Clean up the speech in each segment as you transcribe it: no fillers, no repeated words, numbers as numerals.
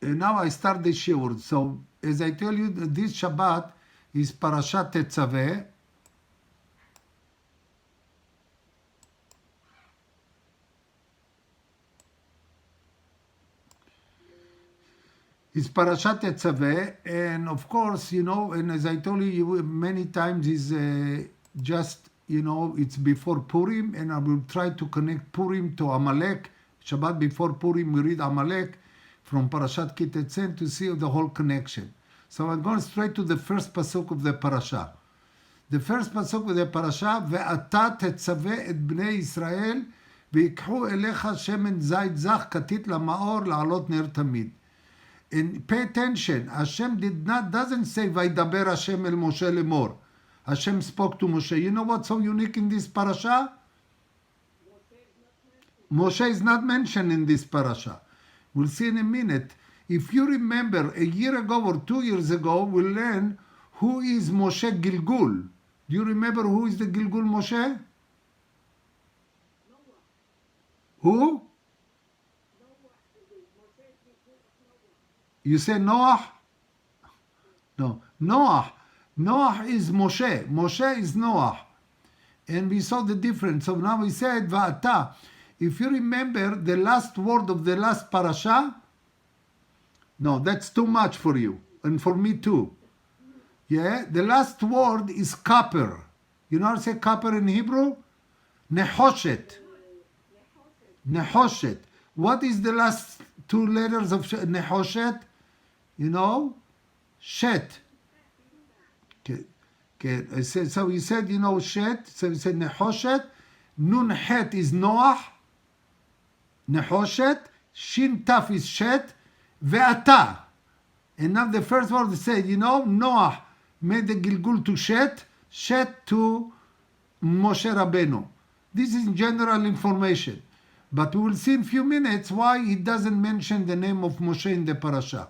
now I start the shiur. So as I tell you, this Shabbat is Parashat Tetzaveh. It's Parashat Tetzaveh, and of course, and as I told you many times, is just, it's before Purim, and I will try to connect Purim to Amalek. Shabbat before Purim, we read Amalek from Parashat Ki Tetzaveh to see the whole connection. So I'm going straight to the first pasuk of the parasha. The first pasuk of the parasha, ואתה תצווה את בני ישראל, ויקחו אליך שמן זית זך כתית למאור לעלות נר תמיד. And pay attention, Hashem doesn't say, וידבר Hashem אל משה לאמור. Hashem spoke to Moshe. You know what's so unique in this parasha? Moshe is not mentioned in this parasha. We'll see in a minute. If you remember, a year ago or 2 years ago, we learned who is Moshe Gilgul. Do you remember who is the Gilgul Moshe? Who? You say Noah? No. Noah. Noah is Moshe. Moshe is Noah. And we saw the difference. So now we said, Va'ata. If you remember the last word of the last parasha, no, that's too much for you. And for me too. Yeah, the last word is copper. You know how to say copper in Hebrew? Nehoshet. Nehoshet. What is the last two letters of Nehoshet? You know? Shet. Okay. So he said, Shet. So he said Nehoshet. Nun Het is Noah. Nehoshet. Shin Taf is Shet. Ve'ata. And now the first word said, Noah made the Gilgul to Shet. Shet to Moshe Rabbeinu. This is general information. But we will see in a few minutes why he doesn't mention the name of Moshe in the parasha.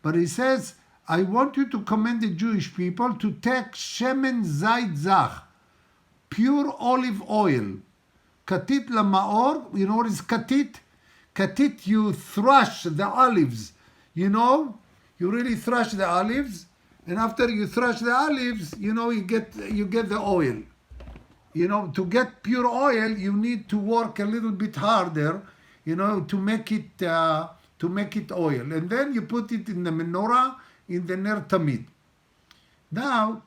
But he says, I want you to command the Jewish people to take shemen zait zach, pure olive oil. Katit lamaor, you know what is katit? Katit, you thrash the olives. You really thrash the olives. And after you thrash the olives, you get the oil. To get pure oil, you need to work a little bit harder, to make it oil. And then you put it in the menorah, in the ner tamid. Now,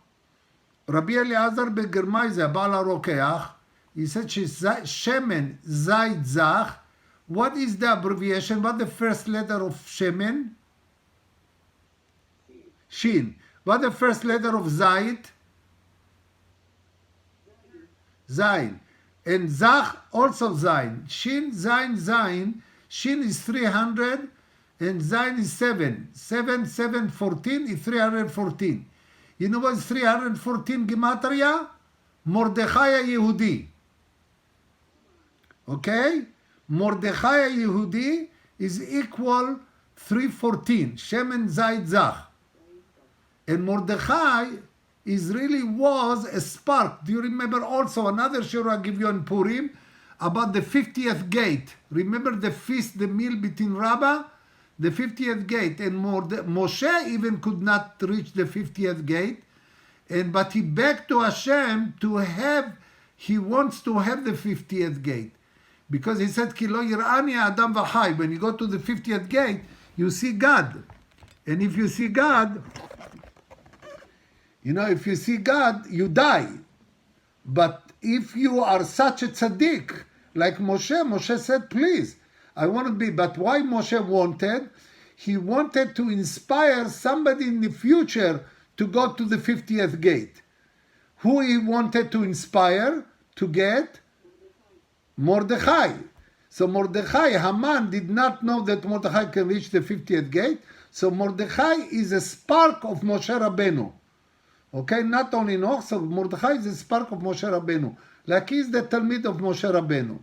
Rabbi Eliezer בגרמאי זה הבעל הרוקח, he said shemen zait zach. What is the abbreviation? What the first letter of shemen? Shin. What the first letter of zait? Zain. And Zach also Zain. Shin, Zain, Zain. Shin is 300 and Zain is 7. 714 is 314. You know what is 314 Gematria? Mordechai Yehudi. Okay? Mordechai Yehudi is equal 314. Shemen Zait Zach. And Mordechai was a spark. Do you remember also another shir I give you on Purim about the 50th gate? Remember the feast, the meal between Rabbah? The 50th gate. And Moshe even could not reach the 50th gate. But he begged to Hashem he wants to have the 50th gate. Because he said, Ki lo yir'ani adam v'chai. When you go to the 50th gate, you see God. And if you see God, if you see God, you die. But if you are such a tzaddik, like Moshe said, please, I want to be. But why Moshe wanted? He wanted to inspire somebody in the future to go to the 50th gate. Who he wanted to inspire to get? Mordechai. So Mordechai, Haman did not know that Mordechai can reach the 50th gate. So Mordechai is a spark of Moshe Rabbeinu. Okay, not only Noach, so Mordechai is the spark of Moshe Rabbeinu. Like he is the Talmid of Moshe Rabbeinu.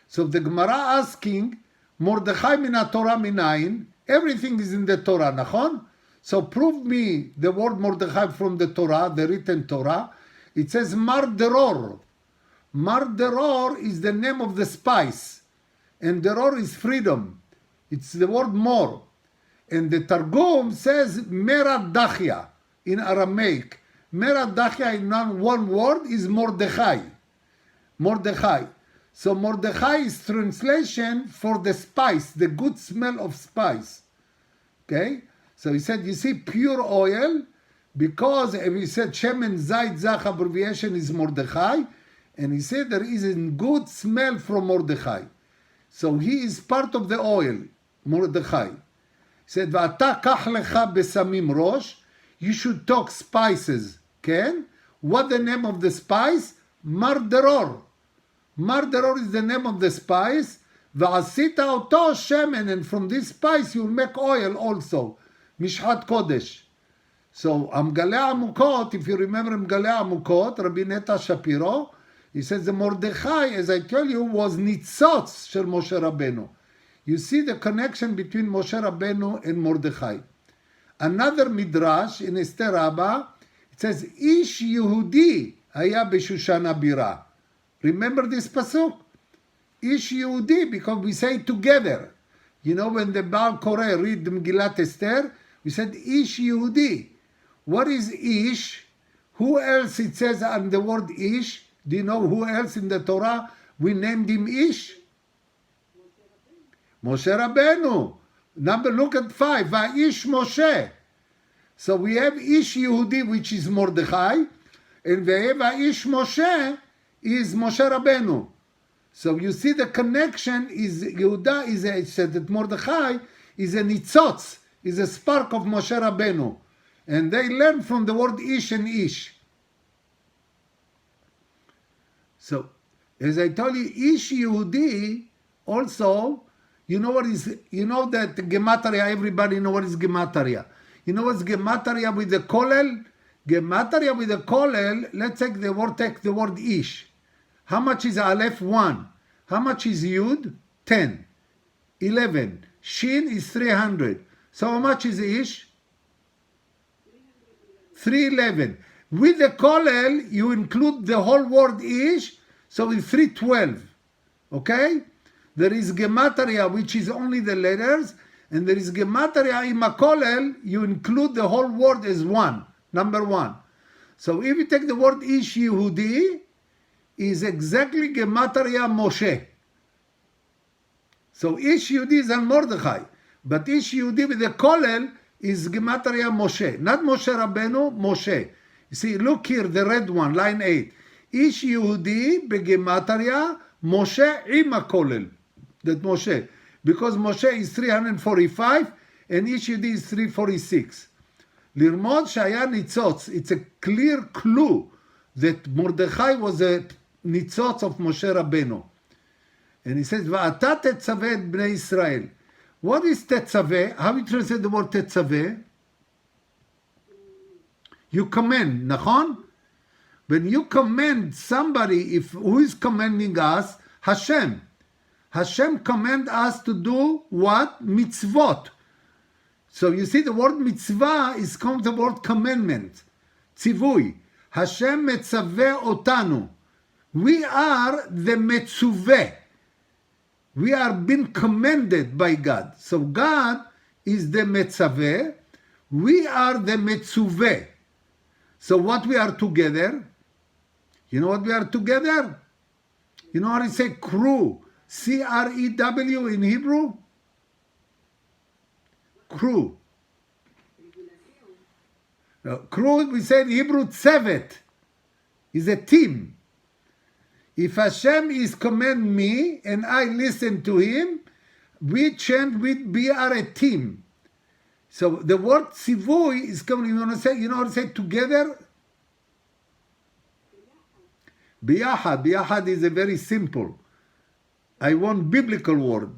So the Gemara asking, Mordechai min Torah minayin, everything is in the Torah, nachon? So prove me the word Mordechai from the Torah, the written Torah. It says Mar Deror. Mar Deror is the name of the spice. And Deror is freedom. It's the word more. And the Targum says Meradachia in Aramaic. Meradachia in one word is Mordechai. Mordechai. So Mordechai is translation for the spice, the good smell of spice. Okay? So he said, you see, pure oil, because he said Shemen Zayit Zach abbreviation is Mordechai, and he said there is a good smell from Mordechai. So he is part of the oil, Mordechai. He said, V'ata kach lecha besamim rosh, you should talk spices. Okay? What the name of the spice? Marderor. Marderor is the name of the spice. V'asita oto shemen, and from this spice you will make oil also. Mishhat Kodesh. So, Amgalei Amukot, if you remember Amgalei Amukot, Rabbi Neta Shapiro, he says the Mordechai, as I tell you, was Nitzotz Shel Moshe Rabbeinu. You see the connection between Moshe Rabbeinu and Mordechai. Another Midrash in Esther Rabbah, it says, Ish Yehudi haya b'Shushana Bira. Remember this pasuk? Ish Yehudi, because we say it together. You know, when the Baal Koreh read the Megillat Esther, we said Ish Yehudi. What is Ish? Who else it says on the word Ish? Do you know who else in the Torah we named him Ish? Moshe Rabbeinu. Look at 5. Va'ish Moshe. So we have Ish Yehudi, which is Mordechai, and we have Va'ish Moshe is Moshe Rabbeinu. So you see the connection is Yehuda is said that Mordechai is a nitzotz, is a spark of Moshe Rabbeinu. And they learn from the word Ish and Ish. So, as I told you, Ish Yehudi also, you know that Gematria, everybody know what is Gematria. You know what's Gematria with the Kolel? Gematria with the Kolel, let's take the word Ish. How much is Aleph? 1. How much is Yud? 10. 11. Shin is 300. So how much is Ish? 311. With the Kolel, you include the whole word Ish, so it's 312. Okay? There is Gematria, which is only the letters, and there is Gematria in Kolel, you include the whole word as 1. Number 1. So if you take the word Ish Yehudi, is exactly Gematria Moshe. So Ish Yehudi is on Mordechai, but Ish Yehudi with the Kolel is Gematria Moshe, not Moshe Rabbeinu, Moshe. You see, look here, the red one, line 8. Ish Yehudi begematria Moshe ima Kolel. That Moshe, because Moshe is 345 and Ish Yehudi is 346. Lirmod shaya nitzotz. It's a clear clue that Mordechai was a nitzotz of Moshe Rabbeinu. And he says, Va'ata tetzaveh et bnei Israel. What is tetzaveh? How do you translate the word tetzaveh? You command, nachon? When you command somebody, who is commanding us? Hashem. Hashem command us to do what? Mitzvot. So you see the word mitzvah is come from the word commandment. Tzivui. Hashem metzaveh otanu. We are the metzuveh. We are being commanded by God. So God is the metzaveh. We are the metzuveh. So what we are together? You know what we are together? You know how to say crew? C-R-E-W in Hebrew? Crew. Crew, we say in Hebrew, tzevet. Is a team. If Hashem is command me and I listen to him, we chant we are a team. So the word tzivui is coming, you know how to say together? Biyahad. Biyahad is a very simple. I want biblical word.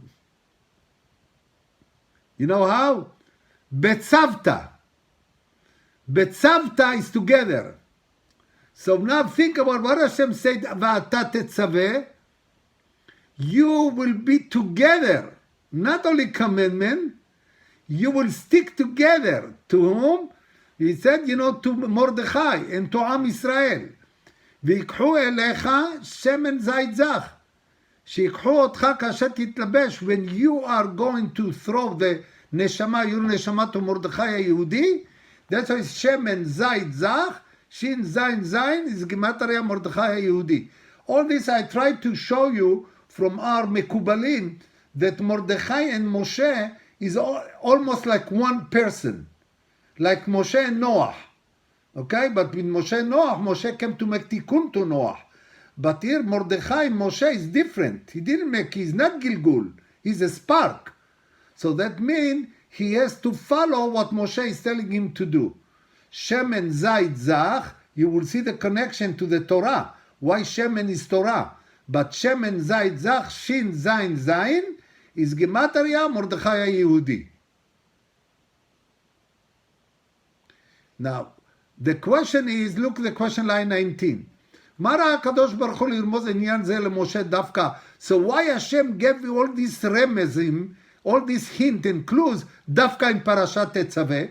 You know how? Betzavta. Betzavta is together. So now think about what Hashem said, Va'ata tetzaveh. You will be together. Not only commandment, you will stick together. To whom? He said, to Mordechai and to Am Israel. ויקחו אליך שמן זית זך. שיקחו אותך כאשר תתלבש. When you are going to throw the נשמה, יהיו נשמת ומרדכי היהודי. That's why שמן זית זך, שין זין זין, is גימטריה מרדכי היהודי. All this I tried to show you from our מקובלים, that Mordechai and Moshe is almost like one person, like Moshe and Noah. Okay, but with Moshe and Noah, Moshe came to make tikkun to Noah. But here Mordechai and Moshe is different. He's not Gilgul, he's a spark. So that means he has to follow what Moshe is telling him to do. Shemen Zayit Zach, you will see the connection to the Torah. Why Shemen is Torah? But Shemen Zayit Zach, Shin Zayin Zayin, is Gematria Mordechai Yehudi. Now, the question is, look at the question line 19. מה ראה הקדוש ברוך הוא לרמוז עניין זה למשה דווקא? So why Hashem gave you all these remezim, all these hint and clues, דווקא in Parashat Tetzaveh?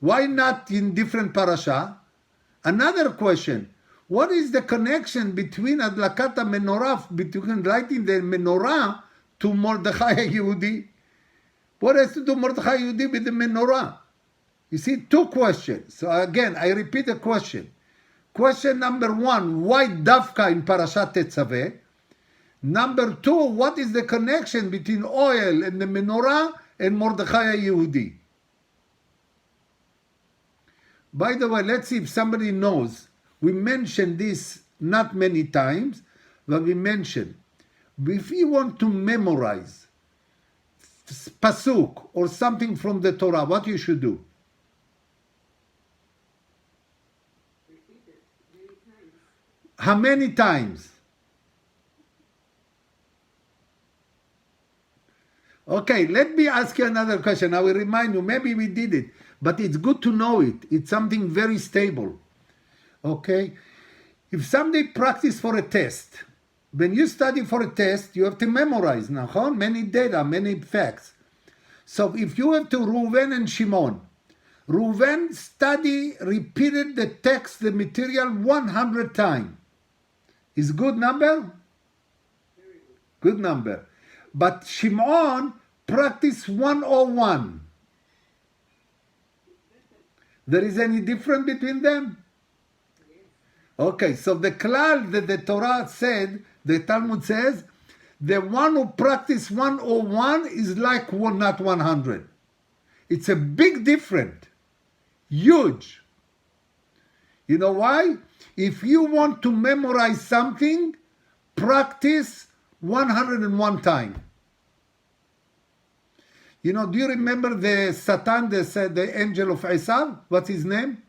Why not in different parasha? Another question, what is the connection between הדלקת המנורה, between lighting the menorah to Mordechai Yehudi? What has to do Mordechai Yehudi with the menorah? You see, two questions. So again, I repeat the question. Question number one, why Dafka in Parashat Tetzaveh? Number two, what is the connection between oil and the menorah and Mordechai Yehudi? By the way, let's see if somebody knows. We mentioned this not many times, but we mentioned, if you want to memorize pasuk or something from the Torah, what you should do? How many times? Okay, let me ask you another question. I will remind you, maybe we did it, but it's good to know it. It's something very stable. Okay? If somebody practice for a test, when you study for a test, you have to memorize, many data, many facts. So if you have to Reuven and Shimon, Reuven repeated the text, the material 100 times. Is good number? Good number. But Shimon practiced 101. There is any difference between them? Okay, so the klal that the Torah said, the Talmud says, the one who practiced 101 is like not 100. It's a big difference. Huge. You know why? If you want to memorize something, practice 101 times. You know, do you remember the Satan, the angel of Esav? What's his name?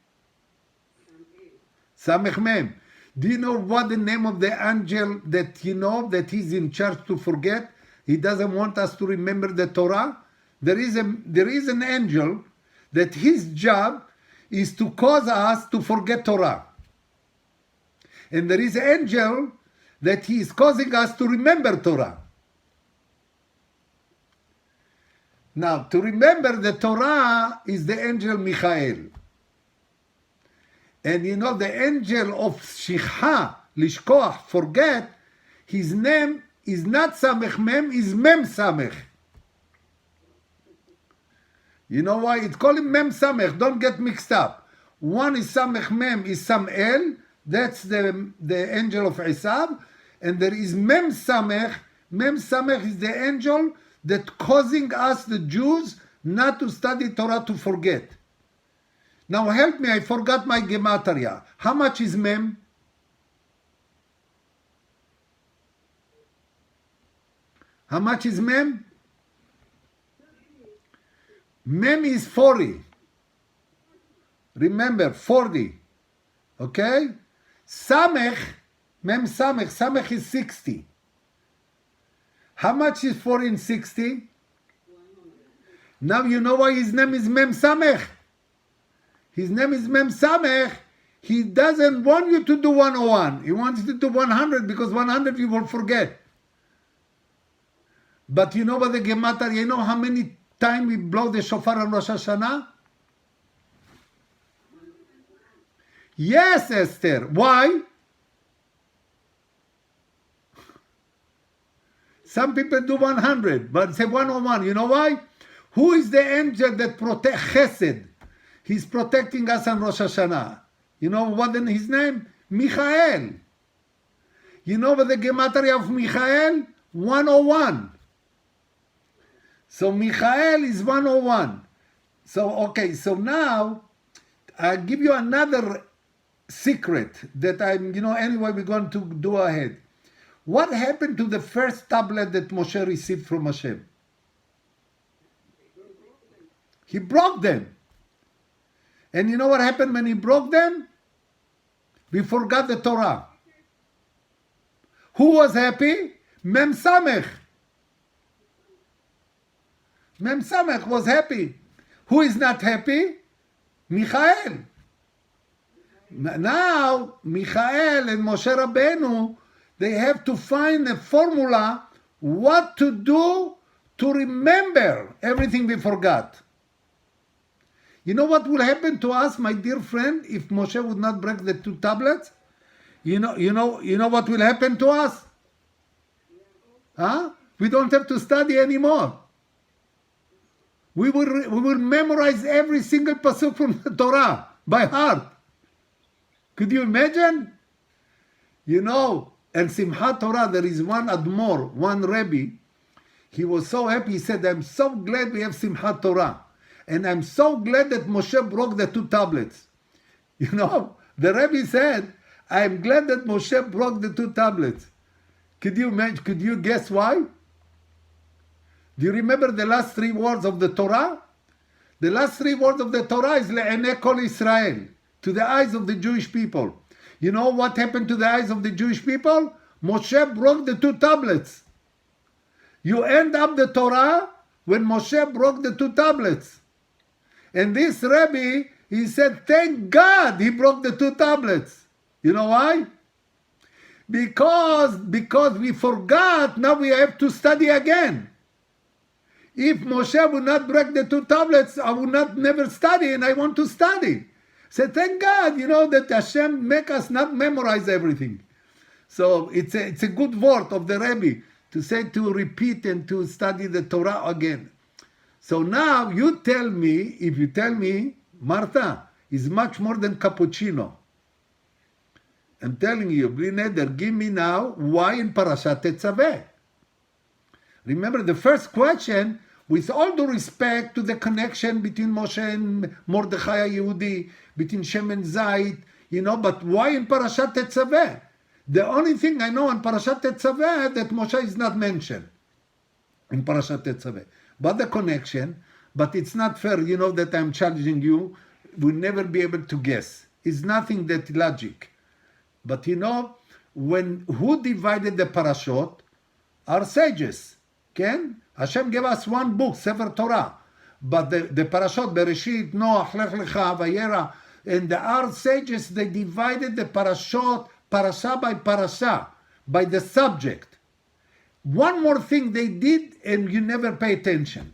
Samech Mem. Do you know what the name of the angel that you know that he's in charge to forget? He doesn't want us to remember the Torah. There is an angel that his job is to cause us to forget Torah. And there is an angel that he is causing us to remember Torah. Now, to remember the Torah is the angel Michael. And you know, the angel of Shicha, Lishkoach, forget, his name is not Samech Mem, is Mem Samech. You know why? It's called him Mem Samech, don't get mixed up. One is Samech Mem, is Sam'el, that's the angel of Esav, and there is Mem Samech. Mem Samech is the angel that causing us, the Jews, not to study Torah, to forget. Now help me, I forgot my gematria. How much is Mem? How much is Mem? Mem is 40. Remember, 40. Okay? Samech, Mem Samech, Samech is 60. How much is 40 and 60? Now you know why his name is Mem Samech. His name is Mem Samech. He doesn't want you to do 101. He wants you to do 100 because 100 you will forget. But you know what the Gematria, you know how many times we blow the shofar on Rosh Hashanah? Yes, Esther. Why? Some people do 100, but say 101. You know why? Who is the angel that protects Chesed? He's protecting us on Rosh Hashanah. You know what is his name? Michael. You know what the gematria of Michael? 101. So Michael is 101. So, okay, so now I'll give you another secret that anyway, we're going to do ahead. What happened to the first tablet that Moshe received from Hashem? He broke them. And you know what happened when he broke them? We forgot the Torah. Who was happy? Mem Samech. Mem Samech was happy. Who is not happy? Michael. Now, Michael and Moshe Rabbeinu, they have to find a formula what to do to remember everything we forgot. You know what will happen to us, my dear friend, if Moshe would not break the 2 tablets? You know what will happen to us? Huh? We don't have to study anymore. We will memorize every single pasuk from the Torah by heart. Could you imagine? And Simchat Torah, there is one Admor, one Rebbe. He was so happy. He said, I'm so glad we have Simchat Torah. And I'm so glad that Moshe broke the 2 tablets. The Rebbe said, I'm glad that Moshe broke the 2 tablets. Could you guess why? Do you remember the last 3 words of the Torah? The last 3 words of the Torah is Le'enei kol Israel, to the eyes of the Jewish people. You know what happened to the eyes of the Jewish people? Moshe broke the 2 tablets. You end up the Torah when Moshe broke the 2 tablets. And this Rebbe, he said, thank God he broke the 2 tablets. You know why? Because we forgot, now we have to study again. If Moshe would not break the 2 tablets, I would not never study, and I want to study. So thank God, that Hashem make us not memorize everything. So it's a good word of the Rebbe to say, to repeat and to study the Torah again. So now if you tell me, Martha is much more than cappuccino. I'm telling you, bli neder, give me now why in Parashat Tetzaveh. Remember the first question, with all due respect to the connection between Moshe and Mordechai Yehudi, between Shem and Zait, but why in Parashat Tetzaveh? The only thing I know in Parashat Tetzaveh that Moshe is not mentioned in Parashat Tetzaveh. But the connection, but it's not fair, that I'm challenging you, we'll never be able to guess. It's nothing that logic. But who divided the parashot? Our sages. Ken? Hashem gave us one book, Sefer Torah. But the parashot, Bereshit, Noach, Lech Lecha, Vayera, and our sages, they divided the parashot, parasha by parasha, by the subject. One more thing they did, and you never pay attention.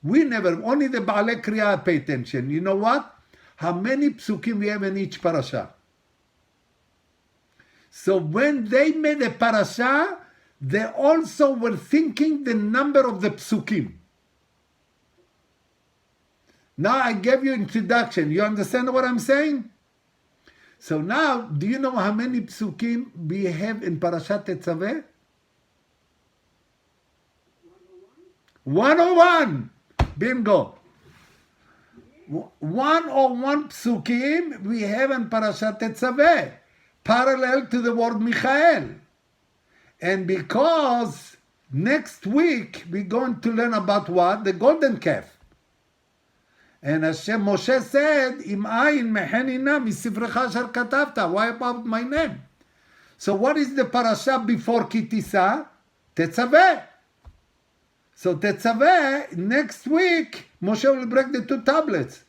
We never, only the Baalei Kriya pay attention. You know what? How many psukim we have in each parasha? So when they made a parasha, they also were thinking the number of the psukim. Now I gave you introduction. You understand what I'm saying? So now, do you know how many psukim we have in Parashat Tetzaveh? 101. Bingo. 101 psukim we have in Parashat Tetzaveh, parallel to the word Michael. And because next week we're going to learn about what? The golden calf. And Moshe said, Im ayin mehenina misivrecha asher katavta. Why about my name? So what is the parasha before Kitisa? Tetzaveh. So Tetzaveh, next week, Moshe will break the 2 tablets.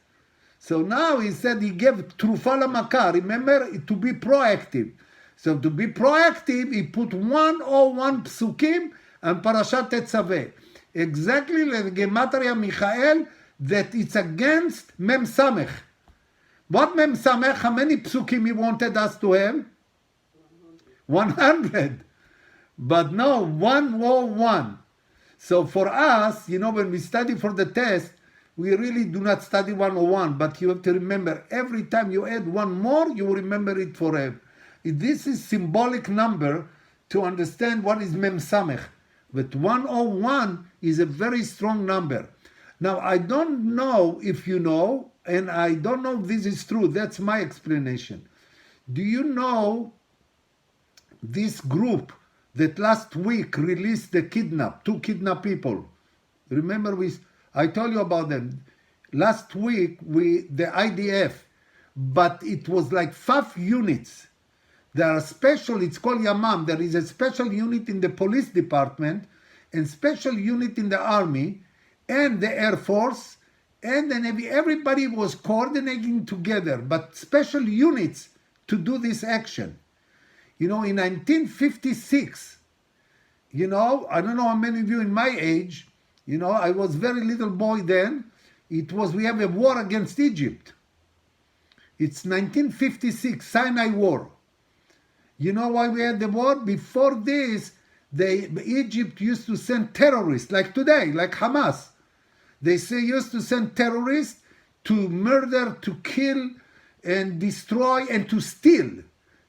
So now he said he gave Trufa Lamakar. Remember, to be proactive. So to be proactive, he put 101 psukim and Parashat Tetzaveh. Exactly like Gematria Michael, that it's against Mem Samech. What Mem Samech? How many psukim he wanted us to have? 100. But no, 101. So for us, when we study for the test, we really do not study 101, but you have to remember every time you add one more, you will remember it forever. This is symbolic number to understand what is Mem Samech. But 101 is a very strong number. Now, I don't know if you know, and I don't know if this is true. That's my explanation. Do you know this group that last week released two kidnapped people? Remember, I told you about them. Last week, the IDF, but it was like 5 units. There are special, it's called Yamam. There is a special unit in the police department and special unit in the army and the Air Force and the Navy. Everybody was coordinating together, but special units to do this action. In 1956, I don't know how many of you in my age, I was very little boy then. We have a war against Egypt. It's 1956, Sinai War. You know why we had the war? Before this, Egypt used to send terrorists, like today, like Hamas. They used to send terrorists to murder, to kill, and destroy, and to steal.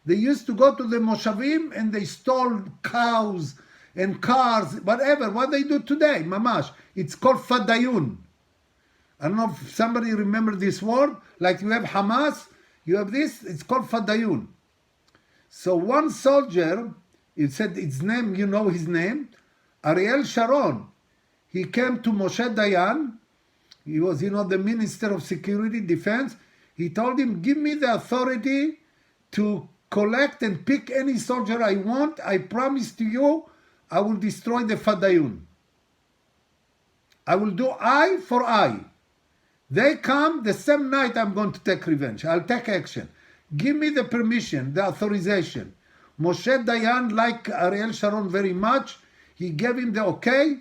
They used to go to the Moshavim and they stole cows and cars, whatever, what they do today, mamash. It's called Fadayun. I don't know if somebody remember this word, like you have Hamas, you have this, it's called Fadayun. So one soldier, it said his name, you know his name, Ariel Sharon. He came to Moshe Dayan. He was, the Minister of Security, Defense. He told him, give me the authority to collect and pick any soldier I want. I promise to you, I will destroy the Fadayun. I will do eye for eye. They come, the same night I'm going to take revenge. I'll take action. Give me the permission, the authorization. Moshe Dayan liked Ariel Sharon very much. He gave him the okay,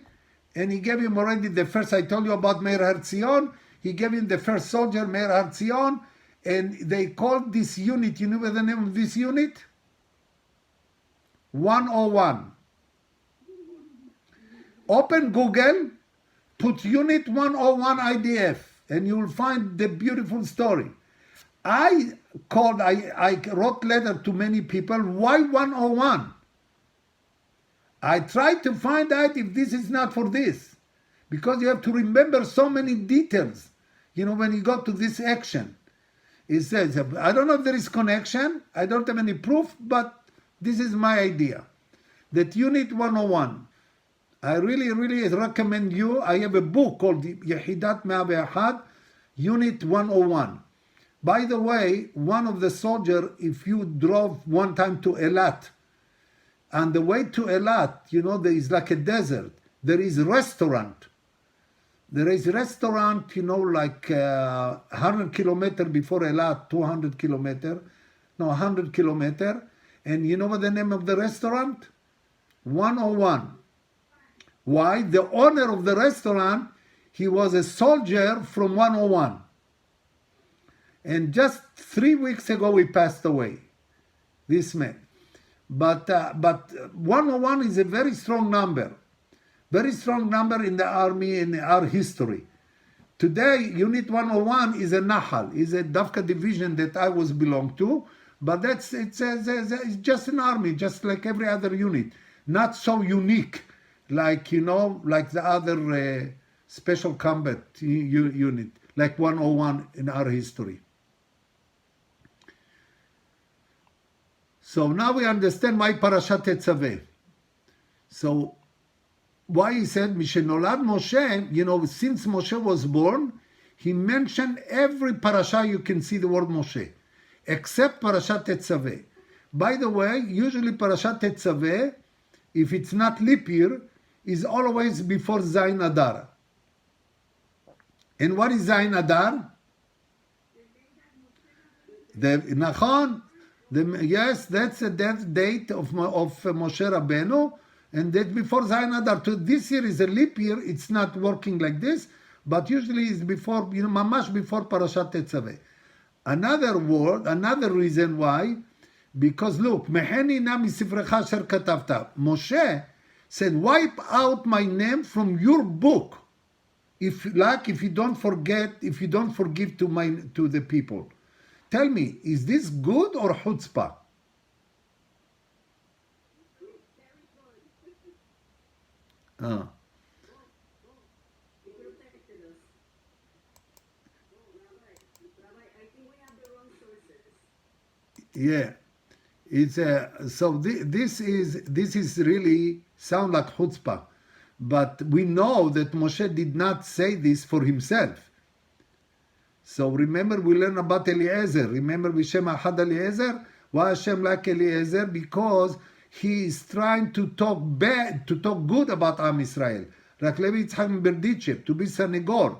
and he gave him already the first, I told you about Meir Har-Zion. He gave him the first soldier, Meir Har-Zion, and they called this unit, you know the name of this unit? 101. Open Google, put Unit 101 IDF, and you will find the beautiful story. I wrote letter to many people, why 101? I tried to find out if this is not for this, because you have to remember so many details, when you go to this action. It says, I don't know if there is connection, I don't have any proof, but this is my idea. That Unit 101, I really, really recommend you. I have a book called Yehidat 101, Unit 101. By the way, one of the soldiers, if you drove one time to Eilat, on the way to Eilat, there is like a desert. There is a restaurant. Like 100 kilometers before Eilat, 200 kilometers, 100 kilometers. And you know what the name of the restaurant? 101. Why? The owner of the restaurant, he was a soldier from 101. And just 3 weeks ago, he passed away, this man. But 101 is a very strong number in the army, in our history. Today, Unit 101 is a Nahal, is a Dafka division that I was belong to, but it's just an army, just like every other unit. Not so unique, like the other special combat unit, like 101 in our history. So now we understand why Parashat Tetzaveh. So why he said, Mishenolad Moshe, since Moshe was born, he mentioned every parasha you can see the word Moshe, except Parashat Tetzaveh. By the way, usually Parashat Tetzaveh, if it's not leap year, is always before Zayin Adar. And what is Zayin Adar? Yes, that's the death date of Moshe Rabbeinu, and that before Zayin Adar. This year is a leap year, it's not working like this, but usually it's before, mamash before Parashat Tetzaveh. Another reason why, because look, Meheni na misifrecha asher katavta. Moshe Said, wipe out my name from your book. If you don't forgive to the people. Tell me, is this good or chutzpah? Uh, He protected us. Rabbi, I think we have the wrong sources. yeah, it's so this is really sound like chutzpah, but we know that Moshe did not say this for himself. So remember, we learn about Eliezer. Remember, Vishem Ahad Eliezer? Why Hashem like Eliezer? Because he is trying to talk good about Am Israel. Like Levi Yitzchak Berdichev, to be Sanegor,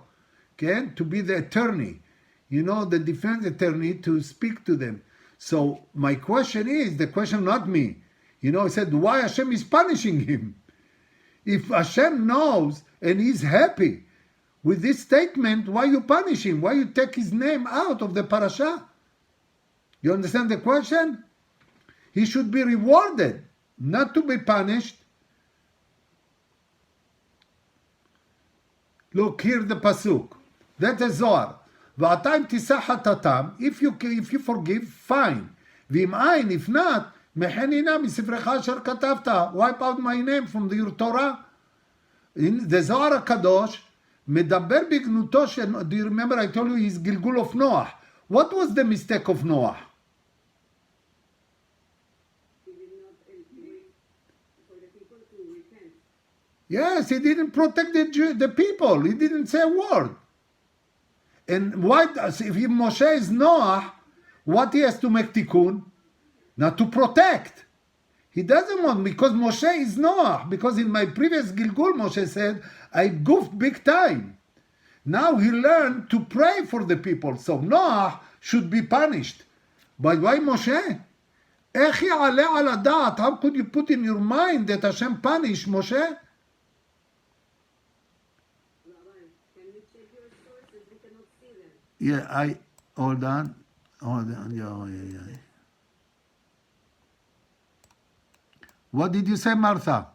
okay? To be the attorney, the defense attorney, to speak to them. So my question is, the question not me, he said, why Hashem is punishing him? If Hashem knows and is happy with this statement, why you punish him? Why you take his name out of the parasha? You understand the question? He should be rewarded, not to be punished. Look, here the pasuk. That is Zohar. V'atayim tisah hatatam. If you forgive, fine. V'im ayin, if not, mechenina misifrecha asher katavta. Wipe out my name from your Torah. In the Zohar HaKadosh, medaber bignuto shel. Do you remember I told you his gilgul of Noah? What was the mistake of Noah? He did not wait for the people to repent. Yes, he didn't protect the people. He didn't say a word. And why? If Moshe is Noah, what he has to make tikkun? Not to protect. He doesn't want, because Moshe is Noah. Because in my previous Gilgul, Moshe said, I goofed big time. Now he learned to pray for the people. So Noah should be punished. But why Moshe? איך יעלה על הדעת? How could you put in your mind that Hashem punished Moshe? Rabbi, can you check your sources? We cannot see them. Yeah, hold on. Yeah. What did you say, Martha?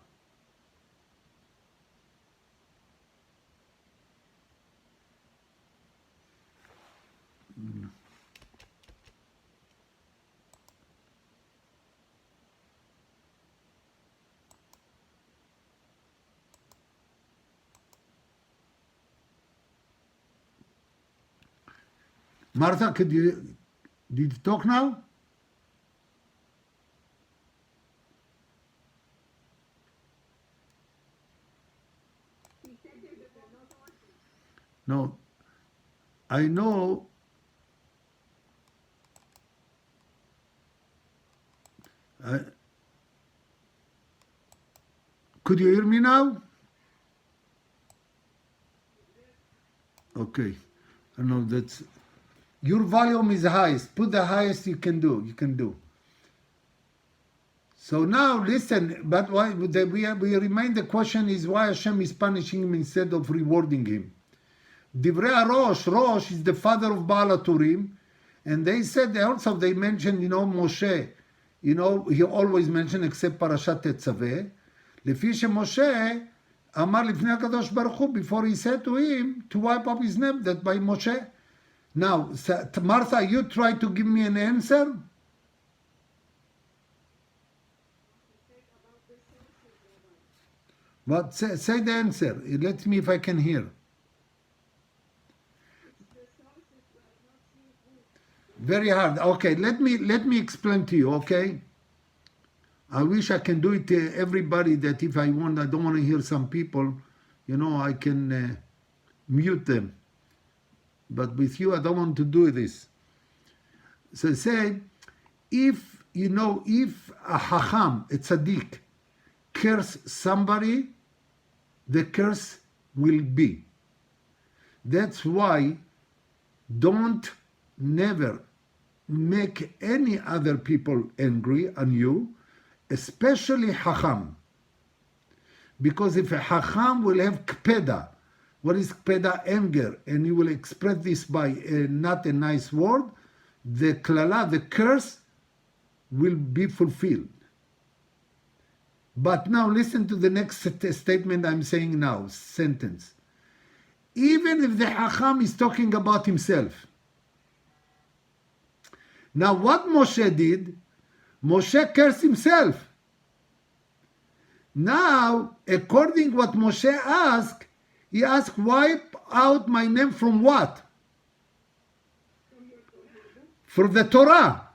Martha, did you talk now? He said that there were no sources. No. I know. Could you hear me now? Okay. I know that's. Your volume is highest. Put the highest you can do. So now listen, but why we remind the question is why Hashem is punishing him instead of rewarding him. Divrei Rosh is the father of Baal HaTurim, and they said also they mentioned, Moshe, he always mentioned except Parashat Tetzaveh, לפי שמשה אמר לפני הקדוש ברוך הוא, before he said to him to wipe up his name, that by Moshe. Now, Martha, you try to give me an answer. But say the answer. Let me if I can hear. Very hard. Okay, let me explain to you. Okay. I wish I can do it to everybody. That if I want, I don't want to hear some people. I can mute them. But with you, I don't want to do this. So say, if a hacham, a tzaddik, curse somebody, the curse will be. That's why don't never make any other people angry on you, especially hacham. Because if a hacham will have kpeda, what is kpeda? Anger, and he will express this by not a nice word, the klala, the curse, will be fulfilled. But now listen to the next statement I'm saying now, sentence. Even if the Hacham is talking about himself. Now what Moshe did, Moshe cursed himself. Now, according what Moshe asked, he asked, wipe out my name from what? From the Torah.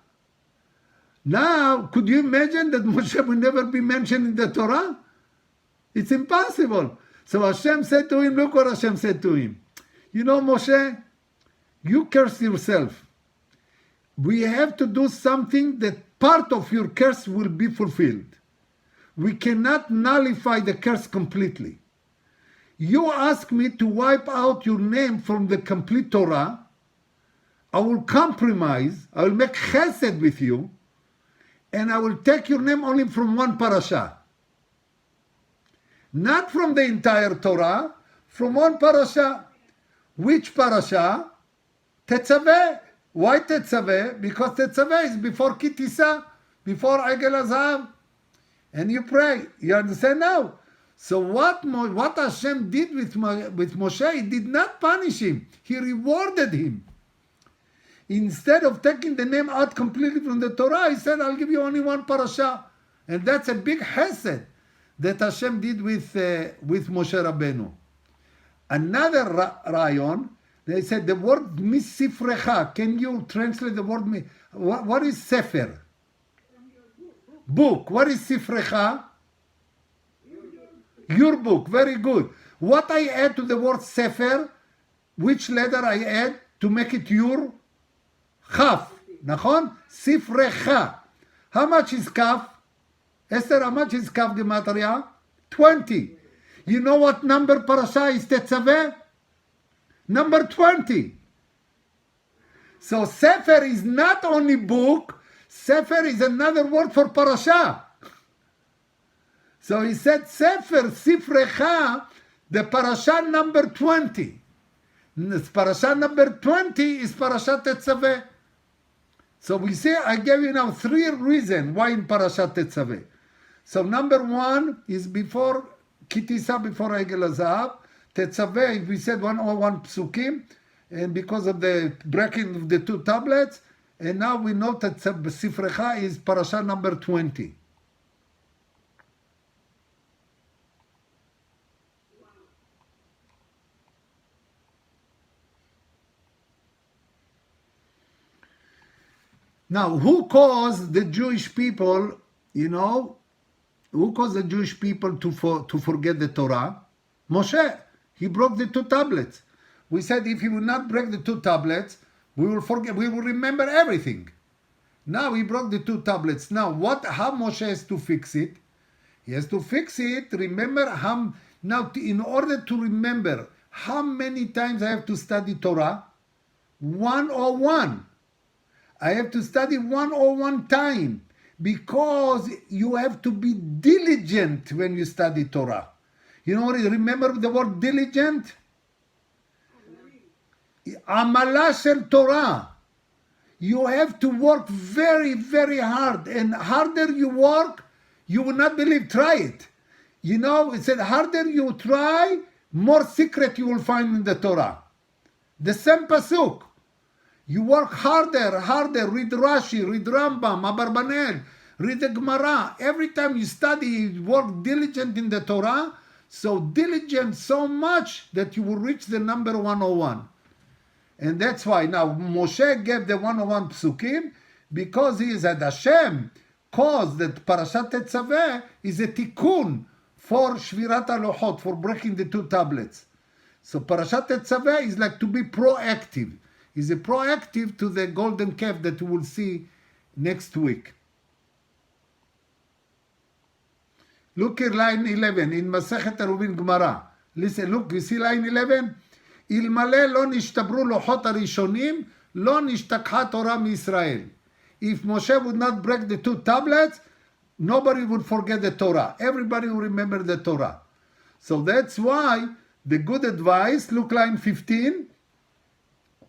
Now, could you imagine that Moshe will never be mentioned in the Torah? It's impossible. So Hashem said to him, look what Hashem said to him. You know, Moshe, you curse yourself. We have to do something that part of your curse will be fulfilled. We cannot nullify the curse completely. You ask me to wipe out your name from the complete Torah. I will compromise. I will make chesed with you. And I will take your name only from one parasha. Not from the entire Torah, from one parasha. Which parasha? Tetzaveh. Why Tetzaveh? Because Tetzaveh is before Kitisa, before Egel Azav. And you pray. You understand now? So what Hashem did with Moshe, he did not punish him. He rewarded him. Instead of taking the name out completely from the Torah, he said, I'll give you only one parasha. And that's a big chesed that Hashem did with Moshe Rabbeinu. Another rayon, they said the word misifrecha. Can you translate the word? What is sefer? Book. What is sifrecha? Your book. Very good. What I add to the word sefer? Which letter I add to make it your? Chaf. Nachon? Sifrecha. How much is kaf? Esther, how much is kaf gematria? 20. You know what number parasha is Tetzaveh? Number 20. So sefer is not only book, sefer is another word for parasha. So he said sefer, sifrecha, the parasha number 20. Parasha number 20 is Parashat Tetzaveh. So we say, I gave you now 3 reasons why in Parashat Tetzaveh. So number 1 is before Kitisa, before Egel Azav. Tetzaveh, we said 101 psukim, and because of the breaking of the 2 tablets, and now we know that Sifrecha is Parasha number 20. Now, who caused the Jewish people, who caused the Jewish people to forget the Torah? Moshe. He broke the 2 tablets. We said if he will not break the 2 tablets, we will remember everything. Now he broke the 2 tablets. Now how Moshe has to fix it? He has to fix it, remember in order to remember how many times I have to study Torah? 101. I have to study 101 time because you have to be diligent when you study Torah. You know what? Remember the word diligent? Amala shel Torah. You have to work very, very hard. And harder you work, you will not believe. Try it. It said harder you try, more secret you will find in the Torah. The same pasuk. You work harder. Read Rashi, read Rambam, Abarbanel, read the Gemara. Every time you study, you work diligent in the Torah. So diligent so much that you will reach the number 101. And that's why now Moshe gave the 101 psukim because he is at Hashem caused that Parashat Tetzaveh is a tikkun for Shvirat HaLochot, for breaking the 2 tablets. So Parashat Tetzaveh is like to be proactive. Is a proactive to the golden calf that we will see next week. Look at line 11 in Masechet Eruvin Gemara. Listen, look, you see line 11? אלמלא לא נשתברו לוחות הראשונים, לא נשתכחה תורה מישראל. If Moshe would not break the 2 tablets, nobody would forget the Torah. Everybody will remember the Torah. So that's why the good advice, look line 15,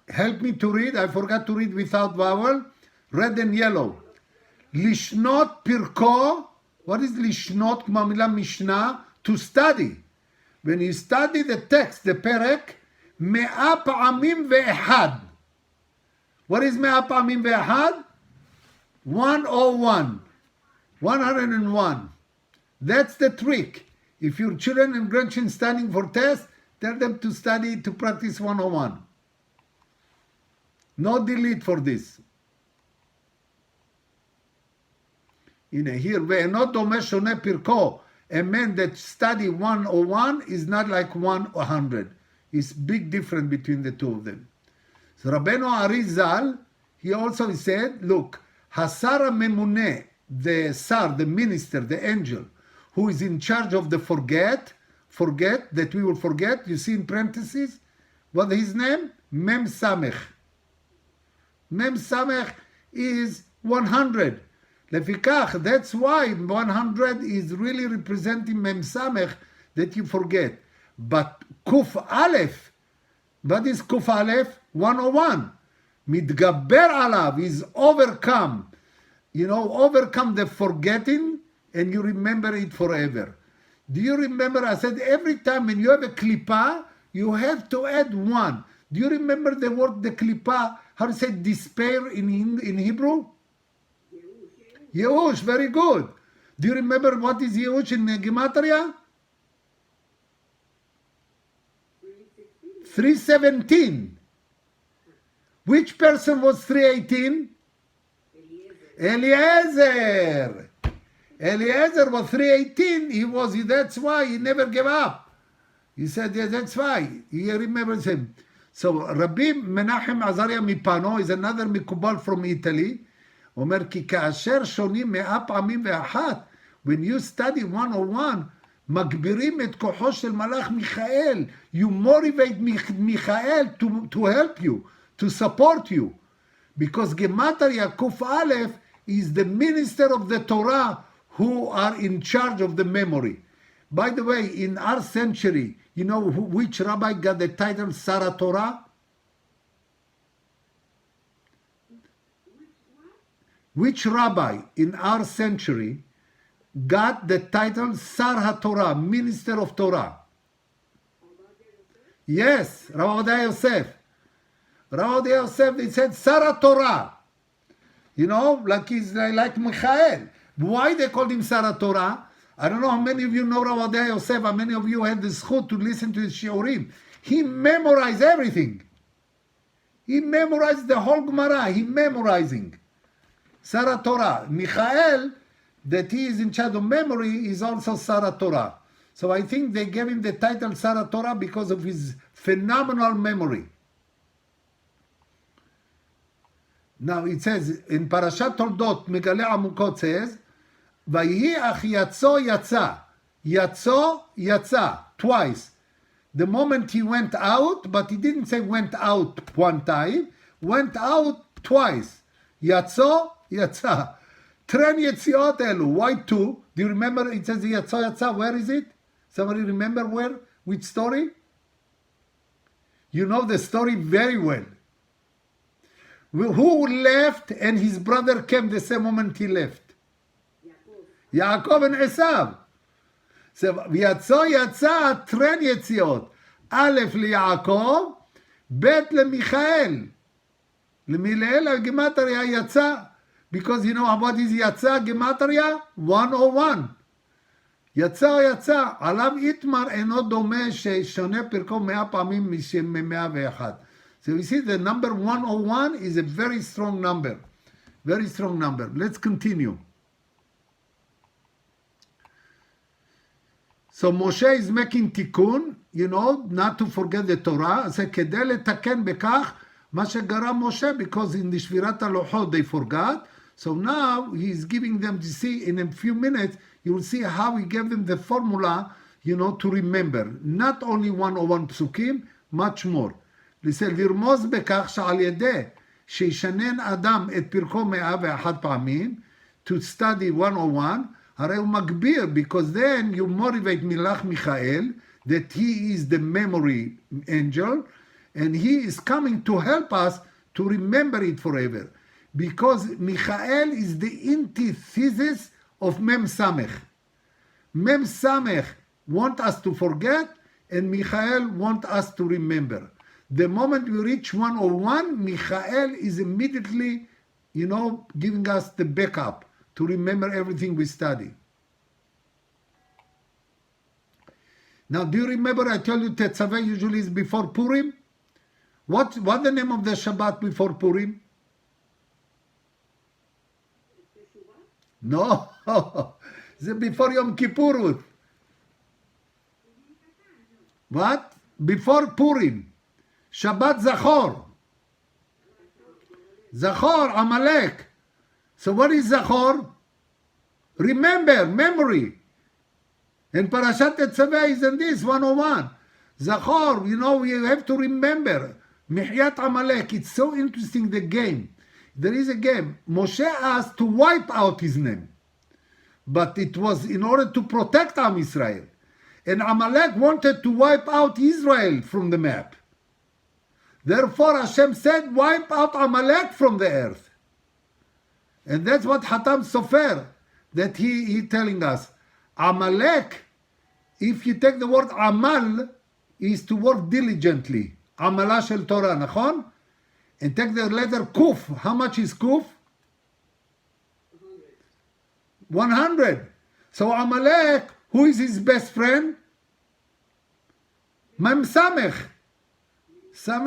help me to read, I forgot to read without vowel, red and yellow. לשנות פרקו What is לשנות, כמו המילה משנה? To study. When you study the text, the פרק, 100 פעמים ואחד. What is 100 פעמים ואחד? 101. 101. That's the trick. If your children and grandchildren studying for tests, tell them to study, to practice 101. No delete for this. הנה, here, ואינו דומה שונה פרקו. A man that study 101 is not like 100. It's big difference between the two of them. So רבינו Arizal, he also said, look, השר הממונה, the sar, the minister, the angel, who is in charge of the forget, that we will forget, you see in parentheses, what is his name? Mem Samech. Mem Samech is 100. לפיכך, that's why 100 is really representing Mem Samech that you forget. But Kuf Aleph, what is Kuf Aleph? 101. מתגבר עליו is overcome. You know, overcome the forgetting and you remember it forever. Do you remember? I said every time when you have a klipa, you have to add one. Do you remember the word the klipa? How to say despair in Hebrew? Yehush, very good. Do you remember what is Yehush in Gematria? 317. Which person was 318? Eliezer. Eliezer was 318. That's why he never gave up. He said, yeah, that's why. He remembers him. So Rabbi Menachem Azaria Mipano is another Mikubal from Italy. אומר כי כאשר שונים 100 פעמים ואחת, when you study 101, מגבירים את כוחו של מלאך מיכאל. You motivate מיכאל to help you, to support you. Because Gematria Kuf Aleph is the minister of the Torah who are in charge of the memory. By the way, in our century, you know which rabbi got the title Sara Torah? Which rabbi in our century got the title Sar HaTorah, Minister of Torah? Yes, Rav Ovadia Yosef. Rav Ovadia Yosef, they said Sar HaTorah. You know, like he's like Michael. Why they called him Sar HaTorah? I don't know how many of you know Rav Ovadia Yosef, how many of you had the zchut to listen to his shiurim. He memorized everything. He memorized the whole Gemara. He memorizing. Sar Torah. Michael, that he is in charge of memory, is also Sar Torah. So I think they gave him the title Sar Torah because of his phenomenal memory. Now it says in Parashat Toldot, Megale Amukot says, Vayhi ach yatso yatsa. Yatso yatsa. Twice. The moment he went out, but he didn't say went out one time, went out twice. Yatso יצא. טרן יציאות אלו. Why two? Do you remember? It says יצא יצא. Where is it? Somebody remember where? Which story? You know the story very well. Who left and his brother came the same moment he left? Yaakov and Esav. So יצא יצא טרן יציאות. א' ליעקב, ב' למיכאל. למיכאל הגמטריה יצא. Because you know what is יצא גמטריה? 101. יצא או יצא, עליו איתמר אינו דומה ששונה פרקו 100 פעמים מ-101. So you see the number 101 is a very strong number. Very strong number. Let's continue. So Moshe is making tikkun, you know, not to forget the Torah. זה כדי לתקן בכך מה שגרם משה, because in the שבירת הלוחות they forgot. So now he's giving them to see in a few minutes, you will see how he gave them the formula, you know, to remember. Not only 101 psukim, much more. לרמוז בכך שעל ידי שישנן אדם את פרקו 101 פעמים, to study 101, הרי הוא מגביר, because then you motivate מלאך מיכאל, that he is the memory angel, and he is coming to help us to remember it forever. Because Michael is the antithesis of Mem Samech. Mem Samech want us to forget, and Michael want us to remember. The moment we reach 101, Michael is immediately, giving us the backup to remember everything we study. Now, do you remember I told you Tetzaveh usually is before Purim? What's the name of the Shabbat before Purim? No, it's before Yom Kippur. What? Before Purim. Shabbat Zachor. Zachor, Amalek. So what is Zachor? Remember, memory. And Parashat Tetzaveh is in this, 101. Zachor, we have to remember. Mihyat Amalek, it's so interesting, the game. There is a game. Moshe asked to wipe out his name. But it was in order to protect Am Israel. And Amalek wanted to wipe out Israel from the map. Therefore Hashem said, wipe out Amalek from the earth. And that's what Hatam Sofer, that he telling us. Amalek, if you take the word Amal, is to work diligently. Amala shel Torah, nachon? And take the letter Kuf. How much is Kuf? 100. So Amalek, who is his best friend? Mem Samech.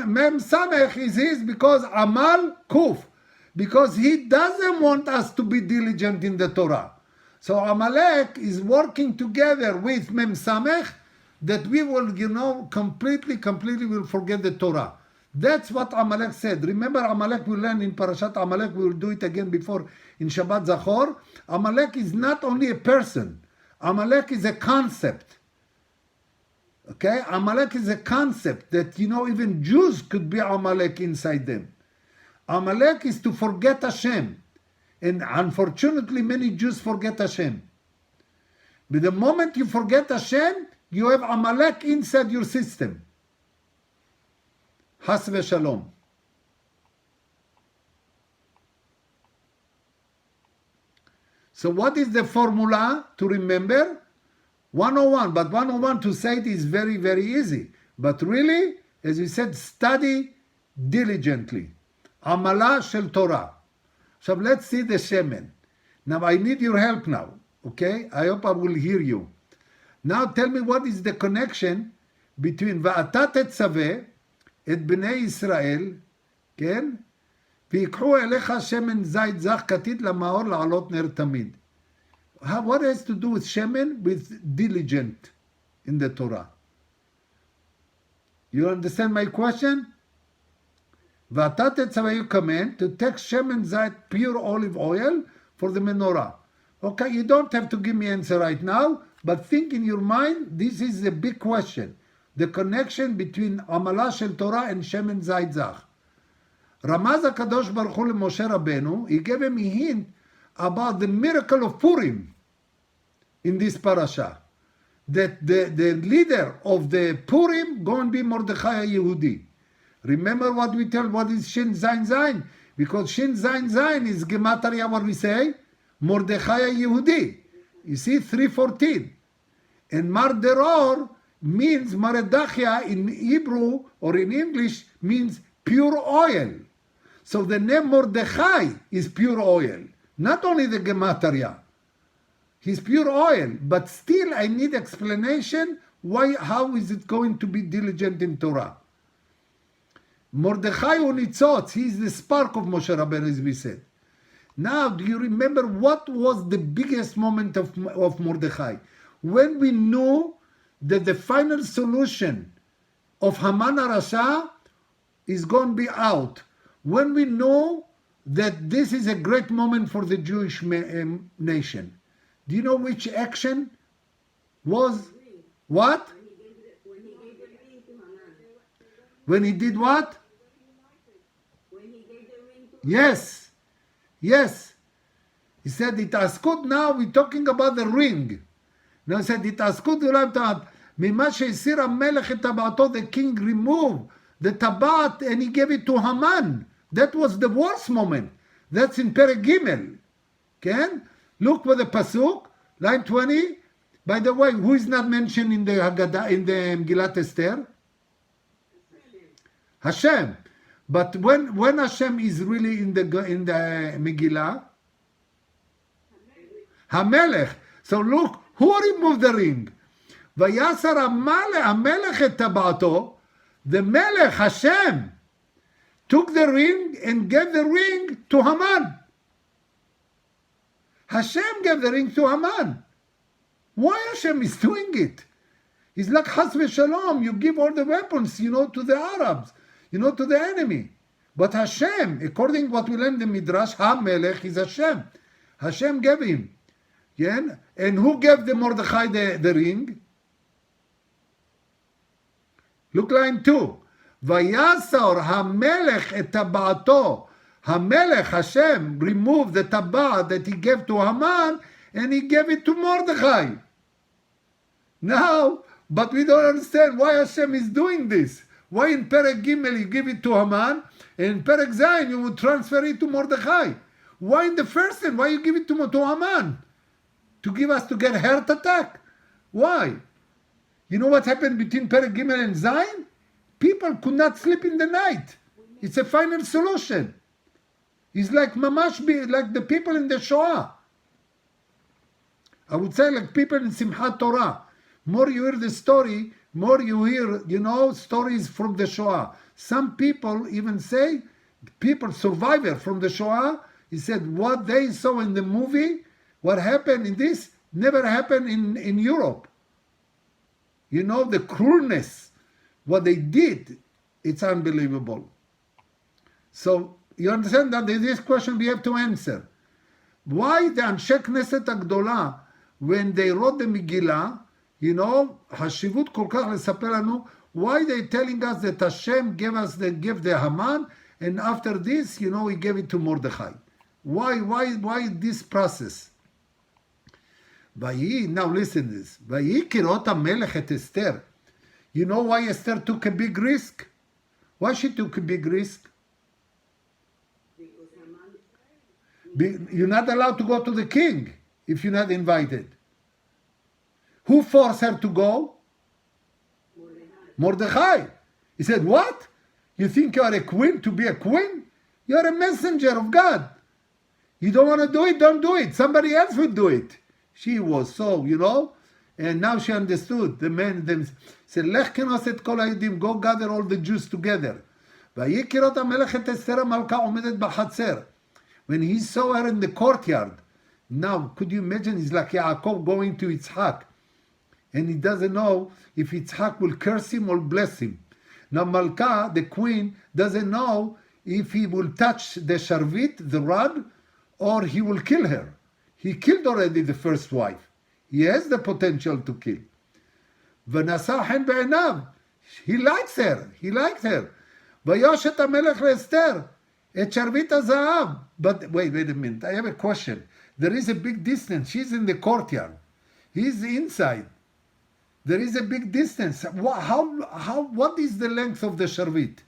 Mem Samech is his because Amal Kuf. Because he doesn't want us to be diligent in the Torah. So Amalek is working together with Mem Samech that we will, completely will forget the Torah. That's what Amalek said. Remember, Amalek we learned in Parashat Amalek, we will do it again before in Shabbat Zachor. Amalek is not only a person. Amalek is a concept. Okay? Amalek is a concept that, even Jews could be Amalek inside them. Amalek is to forget Hashem. And unfortunately, many Jews forget Hashem. But the moment you forget Hashem, you have Amalek inside your system. Has v'shalom. So what is the formula to remember? 101. But 101 to say it is very, very easy. But really, as we said, study diligently. Amala shel Torah. So let's see the shemen. Now I need your help now. Okay? I hope I will hear you. Now tell me what is the connection between ואתה תצווה את בני ישראל, כן? ויקחו אליך שמן זית זך כתית למאור לעלות נר תמיד. What has to do with shemen? With diligent in the Torah. You understand my question? ואתה תצווה, you command to take shemen zayit, pure olive oil, for the menorah. Okay, you don't have to give me answer right now, but think in your mind, this is a big question. The connection between Amala shel Torah and shemen zayit zach. Ramaz HaKadosh Baruch Hu Moshe Rabbeinu, he gave him a hint about the miracle of Purim in this parasha. That the leader of the Purim going to be Mordechai Yehudi. Remember what we tell, what is Shin Zayin Zayin? Because Shin Zayin Zayin is Gematria, what we say, Mordechai Yehudi. You see, 314. And Marderor means, Maredachia in Hebrew or in English means pure oil. So the name Mordechai is pure oil. Not only the Gematria. He's pure oil. But still I need explanation how is it going to be diligent in Torah. Mordechai Unitzotz, he is the spark of Moshe Rabbeinu, as we said. Now, do you remember what was the biggest moment of Mordechai? When we knew that the final solution of Haman HaRasha is going to be out. When we know that this is a great moment for the Jewish nation. Do you know which action was what? When he gave the ring to Haman. When he did what? When he gave the ring to Yes. Yes. He said, התעסקות now, we're talking about the ring. Now he said, התעסקות אולי טבעת. ממה שהסיר המלך את טבעתו, the king removed the tabat and he gave it to Haman. That was the worst moment. That's in Perek Gimel. כן? Look for the pasuk, line 20. By the way, who is not mentioned in the Haggadah, in the Megillat Esther? Hashem. But when Hashem is really in the Megillah, Hamelech. So look, who removed the ring? Vayasar Hamelech et taba'ato. The Melech Hashem took the ring and gave the ring to Haman. Hashem gave the ring to Haman. Why Hashem is doing it? It's like Chas v'Shalom. You give all the weapons, to the Arabs, to the enemy. But Hashem, according to what we learn in the Midrash, HaMelech is Hashem. Hashem gave him. Yeah? And who gave the Mordechai the ring? Look line 2. Vayasar HaMelech et taba'ato. HaMelech, Hashem, removed the tabah that he gave to Haman and he gave it to Mordechai. Now, but we don't understand why Hashem is doing this. Why in Perek Gimel you give it to Haman and in Perek Zayin you would transfer it to Mordechai? Why in the first end? Why you give it to Haman? To give us to get heart attack? Why? You know what happened between Perek Gimel and Zayin? People could not sleep in the night. It's a final solution. It's like mamash, like the people in the Shoah. I would say like people in Simchat Torah. More you hear the story, more you hear, stories from the Shoah. Some people even say, survivor from the Shoah, he said what they saw in the movie, what happened in this, never happened in Europe. The cruelness, what they did, it's unbelievable. So, you understand that this question we have to answer. Why the Anshe Knesset Agdola, when they wrote the Megillah, Hashivut kol kach lesapel lanu, why they telling us that Hashem gave the Haman, and after this, he gave it to Mordechai. Why this process? Now listen to this. Vayi kirot HaMelech et Esther. You know why Esther took a big risk? Why she took a big risk? You're not allowed to go to the king if you're not invited. Who forced her to go? Mordechai. He said, what? You think you are a queen to be a queen? You are a messenger of God. You don't want to do it, don't do it. Somebody else will do it. She was so, and now she understood. The men them said, Lech kenos et kol haYudim, go gather all the Jews together. Vayikirot HaMelech et Esther HaMalka omedet b'chatzer. When he saw her in the courtyard, now could you imagine? It's like Yaakov going to Yitzhak, and he doesn't know if Yitzhak will curse him or bless him. Now Malka, the queen, doesn't know if he will touch the sharvit, the rod, or he will kill her. He killed already the first wife. He has the potential to kill. V'nasa hen be'enav. He likes her. Vayoshet HaMelech leEsther et sharvit hazahav. But wait a minute. I have a question. There is a big distance. She's in the courtyard. He's inside. There is a big distance. What is the length of the sharvit?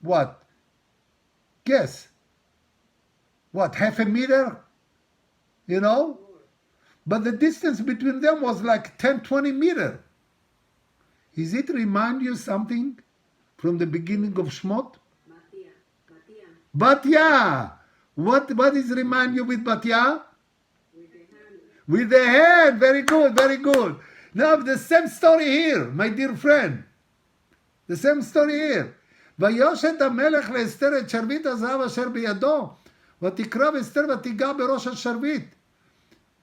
What? Guess. What, half a meter? But the distance between them was like 10, 20 meters. Is it remind you something from the beginning of Shmot? Batya. What is remind you with Batya? With the hand. Very good, very good. Now the same story here, my dear friend. The same story here. ויושת המלך לאסתר את שרביט הזהב אשר בידו, ותקרא ואסתר ותיגע בראש השרביט.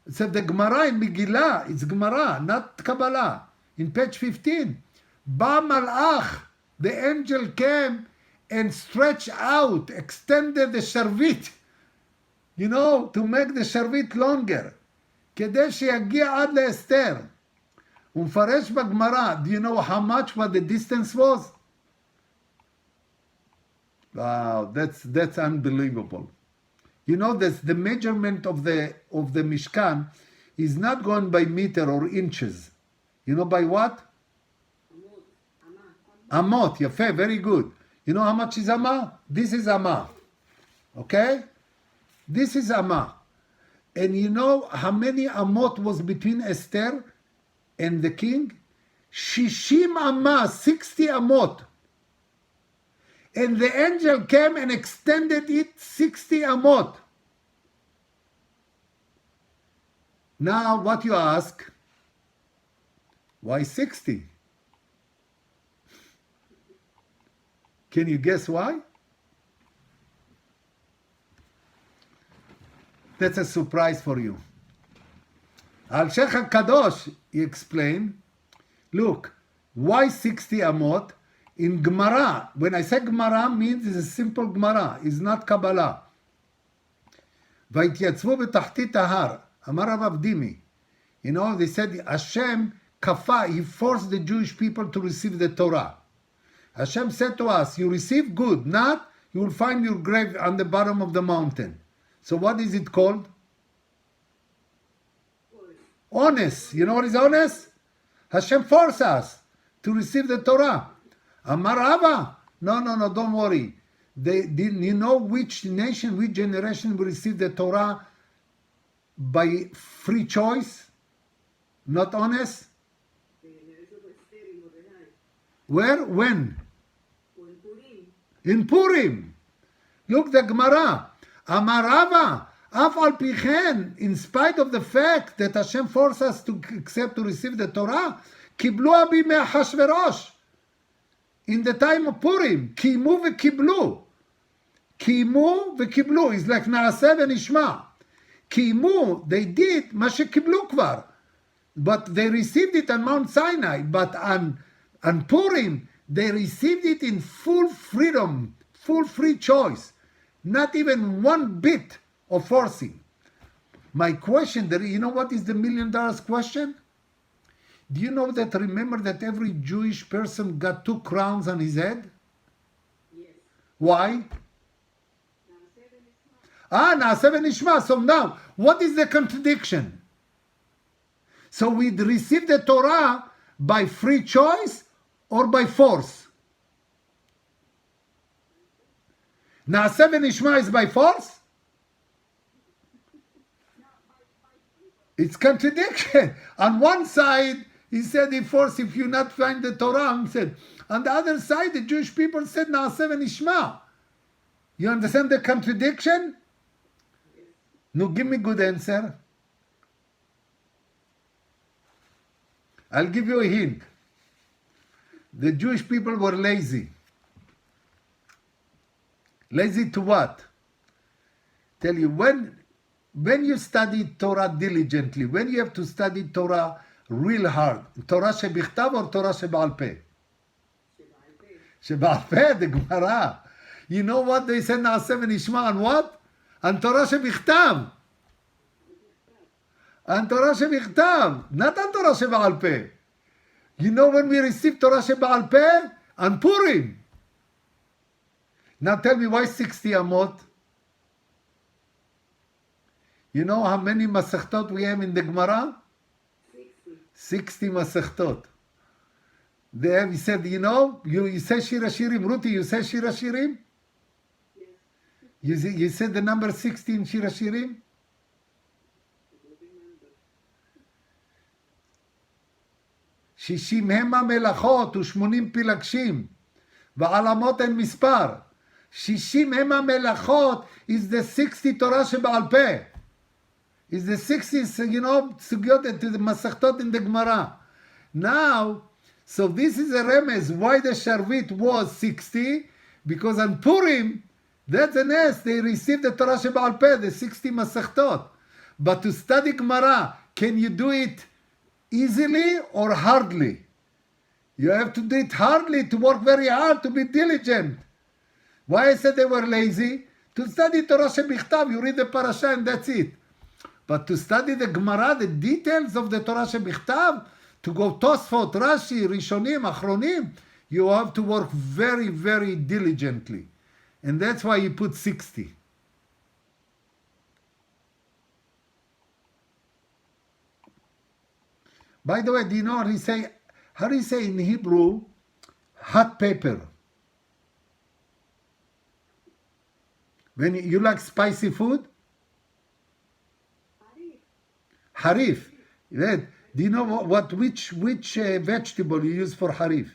So the Gemara in Megillah, it's Gemara, not Kabbalah. In page 15, בא מלאך, the angel came and stretched out, extended the שרביט, to make the שרביט longer, כדי שיגיע עד לאסתר. הוא מפרש בגמרא, do you know how much, what the distance was? Wow, that's unbelievable. The measurement of the Mishkan is not going by meter or inches. By what? Amot, yafeh, very good. You know how much is Amah? This is Amah. Okay? This is Amma. And you know how many Amot was between Esther and the king? Shishim Amma, 60 Amot. And the angel came and extended it 60 Amot. Now, what you ask? Why 60? Can you guess why? That's a surprise for you. Al-Sheikh HaKadosh, he explained, look, why 60 Amot? In Gemara, when I say Gemara, means it's a simple Gemara, it's not Kabbalah. והתייצבו בתחתית ההר, אמר רב אבדימי. You know, they said Hashem kafa, he forced the Jewish people to receive the Torah. Hashem said to us, you receive good, not, you will find your grave on the bottom of the mountain. So what is it called? Honest. You know what is honest? Hashem forced us to receive the Torah. Amar Abba, no, don't worry. You know which nation, which generation will receive the Torah by free choice? Not honest? Where? When? In Purim. Look, the Gemara. Amar Rava, Af al pichen, in spite of the fact that Hashem forced us to accept, to receive the Torah, kiblu abi me'achashverosh. In the time of Purim, kimu v'kiblu. Kimu v'kiblu is like na'aseh v'nishma. Kimu, they did ma shekiblu kvar. But they received it on Mount Sinai. But on Purim, they received it in full freedom, full free choice. Not even one bit of forcing. My question, you know what is the $1 million question? Do you know that, remember that every Jewish person got 2 crowns on his head? Yes. Why? Na'aseh v'nishma. So now, what is the contradiction? So we receive the Torah by free choice or by force? Na'aseh v'nishma is by force? It's contradiction. On one side, he said he forced if you not find the Torah. He said, on the other side, the Jewish people said Na'aseh v'nishma. You understand the contradiction? No, give me good answer. I'll give you a hint. The Jewish people were lazy. Lazy to what? Tell you, when you study Torah diligently, when you have to study Torah real hard, Torah shebichtav or Torah sheba'al peh? Sheba'al peh, the Gemara. You know what they said Na'aseh v'nishma on what? On Torah shebichtav. On Torah shebichtav, not on Torah sheba'al peh. You know when we receive Torah sheba'al peh? On Purim. Now tell me, why 60 Amot? You know how many Masechtot we have in the Gemara? 60 Masechtot. They have, he said, you know, you say Shir HaShirim. Ruti, you say Shir HaShirim? Yes. You said the number 60 in Shir HaShirim? שישים הם המלאכות ו80 פילגשים, ועלמות אין מספר. 60 הם המלאכות is the 60 תורה שבעל פה. Is the 60, you know, סוגיות, the מסכתות in the Gemara. Now, so this is a remez. Why the Sharvit was 60? Because on Purim, that's an S. They received the Torah שבעל פה, the 60 מסכתות. But to study Gemara, can you do it easily or hardly? You have to do it hardly, to work very hard, to be diligent. Why I said they were lazy? To study Torah shebichtav, you read the parasha and that's it. But to study the Gemara, the details of the Torah shebichtav, to go Tosfot, Rashi, Rishonim, Achronim, you have to work very, very diligently. And that's why you put 60. By the way, do you know how do you say in Hebrew, hot pepper? When you like spicy food, Harif. Right? Do you know which vegetable you use for harif?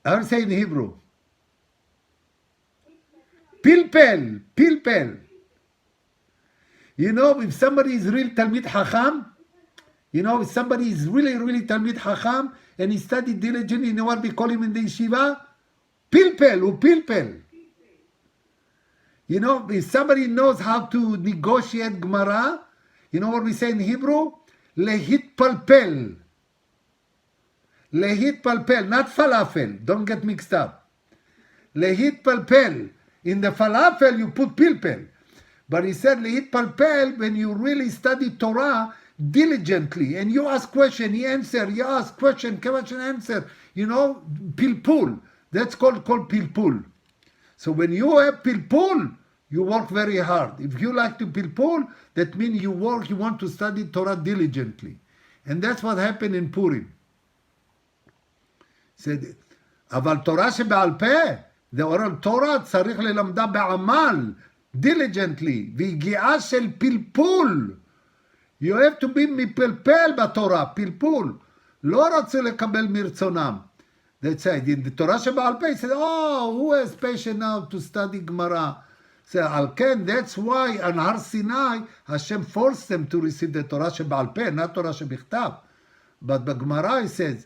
How do you say in Hebrew? Pilpel, pilpel. You know, if somebody is real Talmid Chacham, if somebody is really, really Talmid Chacham, and he studied diligently, you know what we call him in the yeshiva? Pilpel, or pilpel. If somebody knows how to negotiate Gemara, you know what we say in Hebrew? Lehit palpel. Lehit palpel, not falafel. Don't get mixed up. Lehit palpel. In the falafel, you put pilpel. But he said lehit palpel when you really study Torah diligently. And you ask question, he answer. You ask question, answer. Pilpul. That's called pilpul. So when you have pilpul, you work very hard. If you like to pilpul, that means you want to study Torah diligently. And that's what happened in Purim. Said, אבל תורה שבעל פה, the oral Torah צריך ללמדה בעמל, diligently, והגיעה של פלפול. You have to be מפלפל בתורה, פלפול. לא רוצה לקבל מרצונם. That's it. In the Torah שבעל פה, he said, who has patience now to study Gemara? So, על כן, that's why on Har Sinai, Hashem forced them to receive the Torah שבעל פה, not Torah שבכתב. But בגמרא, he says,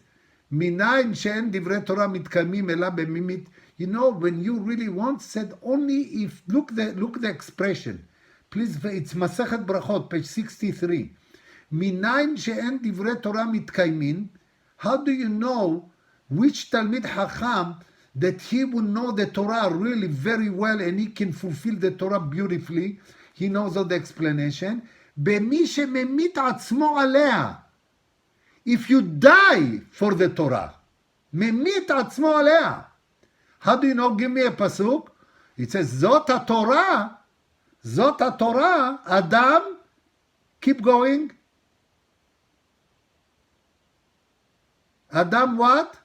מניין שאין דברי תורה מתקיימים אלא במימית. When you really want, said only if, look the expression. Please, it's מסכת ברכות, page 63. מניין שאין דברי תורה מתקיימים, how do you know which Talmid Chacham that he will know the Torah really very well and he can fulfill the Torah beautifully? He knows all the explanation. במי שממית עצמו עליה. If you die for the Torah, ממית עצמו עליה. How do you know? Give me a pasuk. It says, זאת התורה, Adam, keep going. Adam what?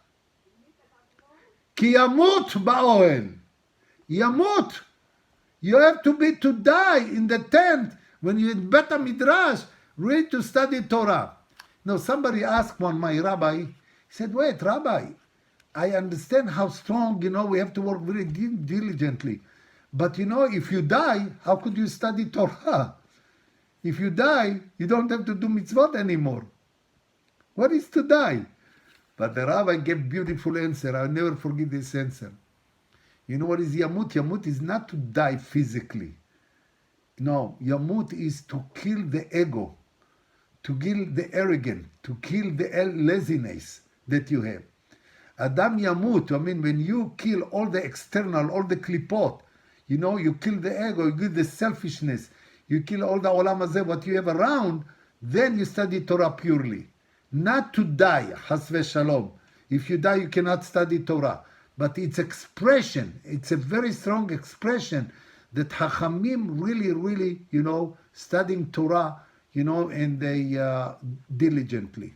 כי ימות באוהל. ימות. You have to die in the tent when you're in Bet HaMidrash, ready to study Torah. Now, somebody asked my rabbi, he said, wait, Rabbi, I understand how strong, we have to work very diligently. But, if you die, how could you study Torah? If you die, you don't have to do mitzvot anymore. What is to die? But the rabbi gave beautiful answer. I'll never forget this answer. You know what is Yamut? Yamut is not to die physically. No, Yamut is to kill the ego, to kill the arrogance, to kill the laziness that you have. Adam Yamut, when you kill all the external, all the klipot, you kill the ego, you kill the selfishness, you kill all the olam hazeh, what you have around, then you study Torah purely. Not to die, has v'shalom. If you die, you cannot study Torah. But it's expression. It's a very strong expression that Chachamim really, really, studying Torah, and they diligently.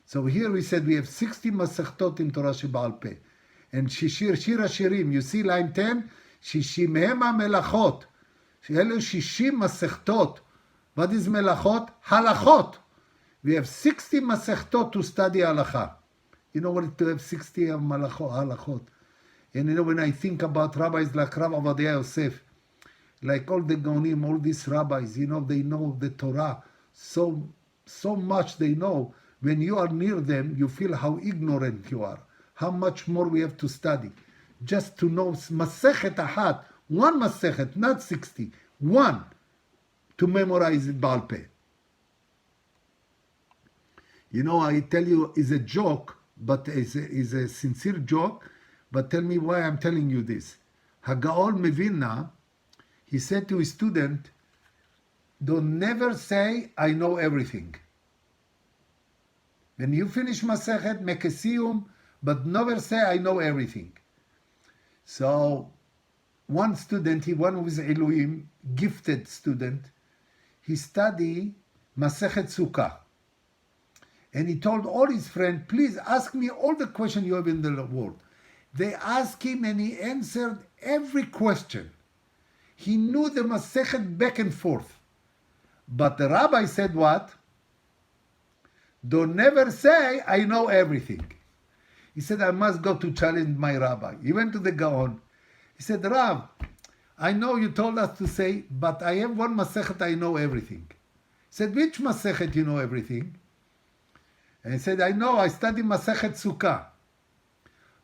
So here we said we have 60 Masechtot in Torah Shebaal Peh. And Shir HaShirim, you see line 10? Shishimhem HaMelachot. Hello, 60 Masechtot. What is Melachot? Halachot. We have 60 Masechtot to study Halacha. You know what to have 60 Halachot. And when I think about rabbis like Rav Avadia Yosef, like all the Gaonim, all these rabbis, they know the Torah so much they know. When you are near them, you feel how ignorant you are, how much more we have to study. Just to know Masechet Ahat, one Masechet, not 60, one, to memorize it Baal Peh. I tell you, it's a joke, but it's a sincere joke, but tell me why I'm telling you this. Hagaol Mevilna, he said to his student, don't never say, I know everything. When you finish Masechet, make a siyum, but never say, I know everything. So, one student, one who is Elohim, gifted student, he studied Masechet Sukkah. And he told all his friends, please ask me all the questions you have in the world. They asked him and he answered every question. He knew the Masechet back and forth. But the rabbi said what? Don't never say, I know everything. He said, I must go to challenge my rabbi. He went to the Gaon. He said, Rav, I know you told us to say, but I have one Masechet, I know everything. He said, which Masechet you know everything? And he said, I know, I study Masechet Sukkah.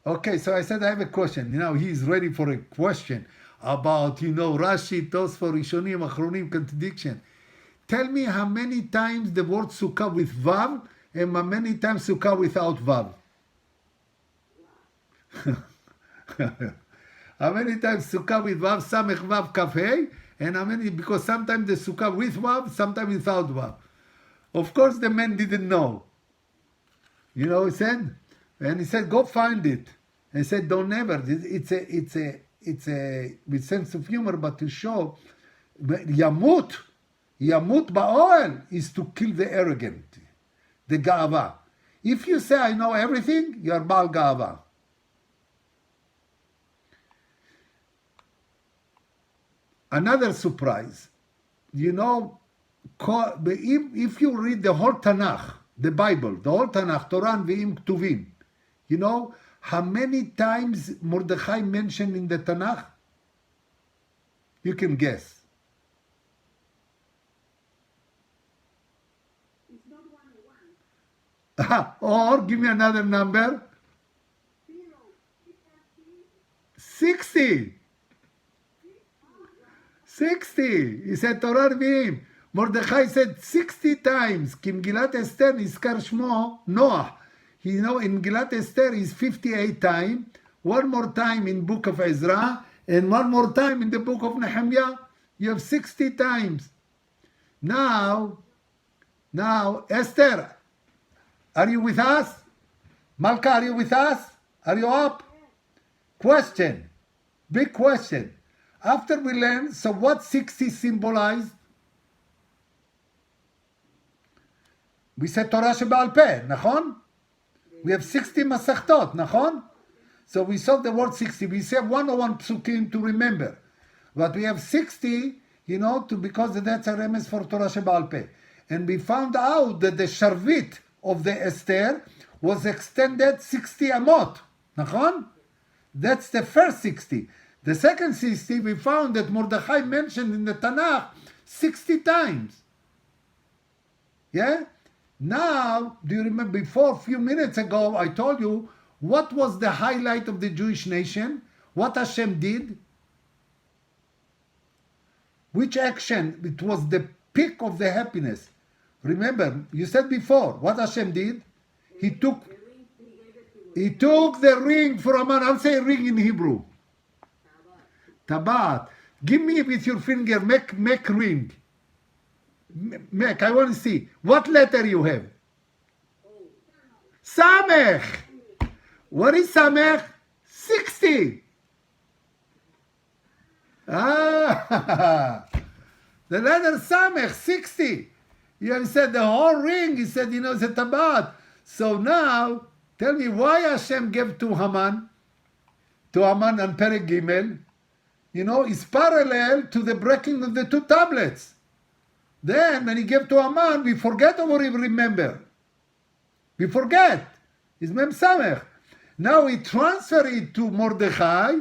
Okay, so I said, I have a question. Now he's ready for a question about, Rashi, Tosfot, Rishonim, Achronim, contradiction. Tell me how many times the word Sukkah with Vav and how many times Sukkah without Vav. How many times Sukkah with Vav, Samech Vav, Kaf Hey, and how many, because sometimes the Sukkah with Vav, sometimes without Vav. Of course the man didn't know. He said? And he said, go find it. And he said, don't ever. It's a with sense of humor, but to show, Yamut ba'oel is to kill the arrogant, the Ga'ava. If you say, I know everything, you are Baal Ga'ava. Another surprise, if you read the whole Tanakh, the Bible, the whole Tanakh, Torah Ve'im Ktuvim, how many times Mordechai mentioned in the Tanakh? You can guess. It's not 101. Or give me another number. 0. 60. 60. He said Torah Ve'im. Mordechai said 60 times. כי מגילת אסתר נזכר שמו נוח. In Megillat Esther is 58 times, one more time in book of Ezra, and one more time in the book of Nehemiah. You have 60 times. Now, Esther, are you with us? Malka, are you with us? Are you up? Question, big question. After we learn, so what 60 symbolized? We said Torah Shebaal Peh, נכון? We have 60 Masechtot, נכון? So we saw the word 60. We say 101 psukim to remember. But we have 60, because that's a remes for Torah Shebaal Peh. And we found out that the Sharvit of the Esther was extended 60 amot, נכון? That's the first 60. The second 60, we found that Mordechai mentioned in the Tanakh 60 times. Yeah? Now, do you remember before, a few minutes ago, I told you what was the highlight of the Jewish nation? What Hashem did? Which action? It was the peak of the happiness. Remember, you said before, what Hashem did? He took the ring from Aman. I'll say ring in Hebrew. Tabat. Give me with your finger, make ring. Make, I want to see. What letter you have? Samech. What is Samech? 60. The letter Samech, 60. You have said the whole ring. He said, it's a tabat. So now, tell me why Hashem gave to Haman and Perek Gimel, is parallel to the breaking of the two tablets. Then, when he gave to Haman, we forget or we remember. We forget. It's Mem Samech. Now he transferred it to Mordechai.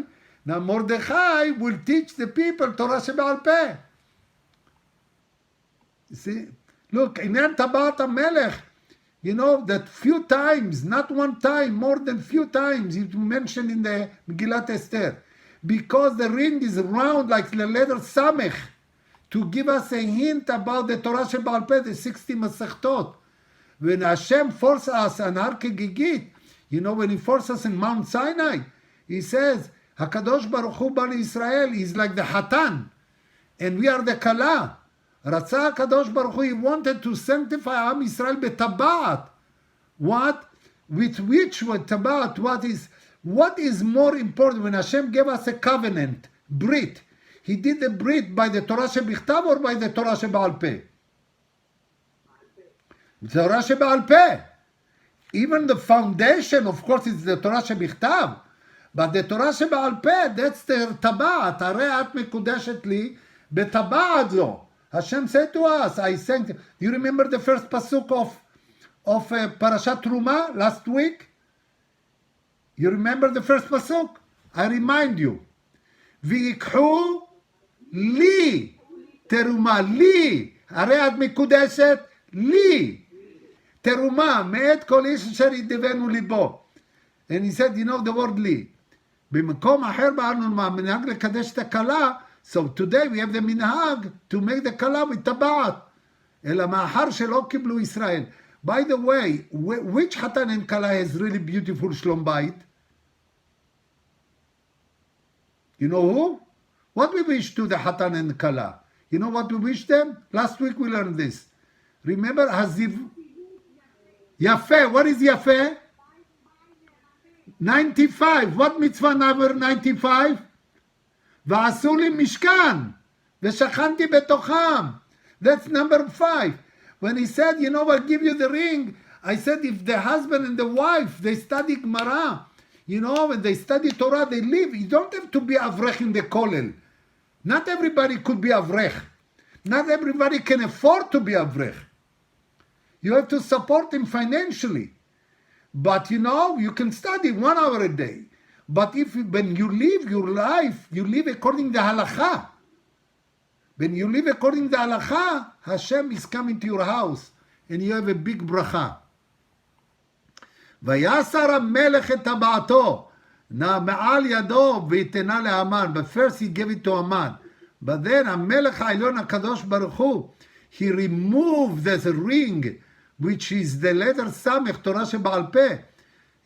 Now Mordechai will teach the people Torah Shebaal Peh. You see? Look, in Tabat HaMelech, that few times, not one time, more than few times, it's mentioned in the Megillat Esther. Because the ring is round like the letter Samech, to give us a hint about the Torah Shebaal Peh, the 60 Masechtot. When Hashem forced us on Har Kegigit, when he forced us in Mount Sinai, he says, HaKadosh Baruch Hu Bani Israel is like the Hatan, and we are the Kala. Ratzah HaKadosh Baruch Hu, he wanted to sanctify Am Israel betabat. What? With which tabat? What is more important? When Hashem gave us a covenant, Brit, he did the Brit by the Torah Shebichtav or by the Torah Shebaal Peh? Torah Shebaal Peh. Even the foundation, of course, is the Torah Shebichtav. But the Torah שבעל פה, that's the טבעת. הרי את מקודשת לי בטבעת זו. Hashem said to us, I sang, do you remember the first pasuk of Parashat Truma last week? You remember the first pasuk? I remind you. ויקחו לי תרומה, לי, הרי את מקודשת לי. תרומה, מאת כל איש אשר ידבנו ליבו. And he said, you know the word לי. במקום אחר בארנון מנהג לקדש את הכלה, so today we have the מנהג to make the כלה with טבעת. אלא מאחר שלא קיבלו ישראל. By the way, which חתן and כלה has really beautiful שלום בית? You know who? What we wish to the Hatan and Kala? You know what we wish them? Last week we learned this. Remember Haziv? Yafeh. What is Yafeh? 95. What mitzvah number 95? ועשו לי משכן, ושכנתי בתוכם. That's number 5. When he said, you know, I'll give you the ring, I said, if the husband and the wife, they study Gemara, you know, when they study Torah, they live. You don't have to be avrech in the kollel. Not everybody could be avrech. Not everybody can afford to be avrech. You have to support him financially. But, you know, you can study 1 hour a day. But when you live your life, you live according to halacha. When you live according to halacha, Hashem is coming to your house and you have a big bracha. ויסר המלך את טבעתו, מעל ידו ויתנה להמן. But first he gave it to Haman. But then המלך העליון הקדוש ברוך הוא, he removed this ring, which is the letter סמך, תורה שבעל פה.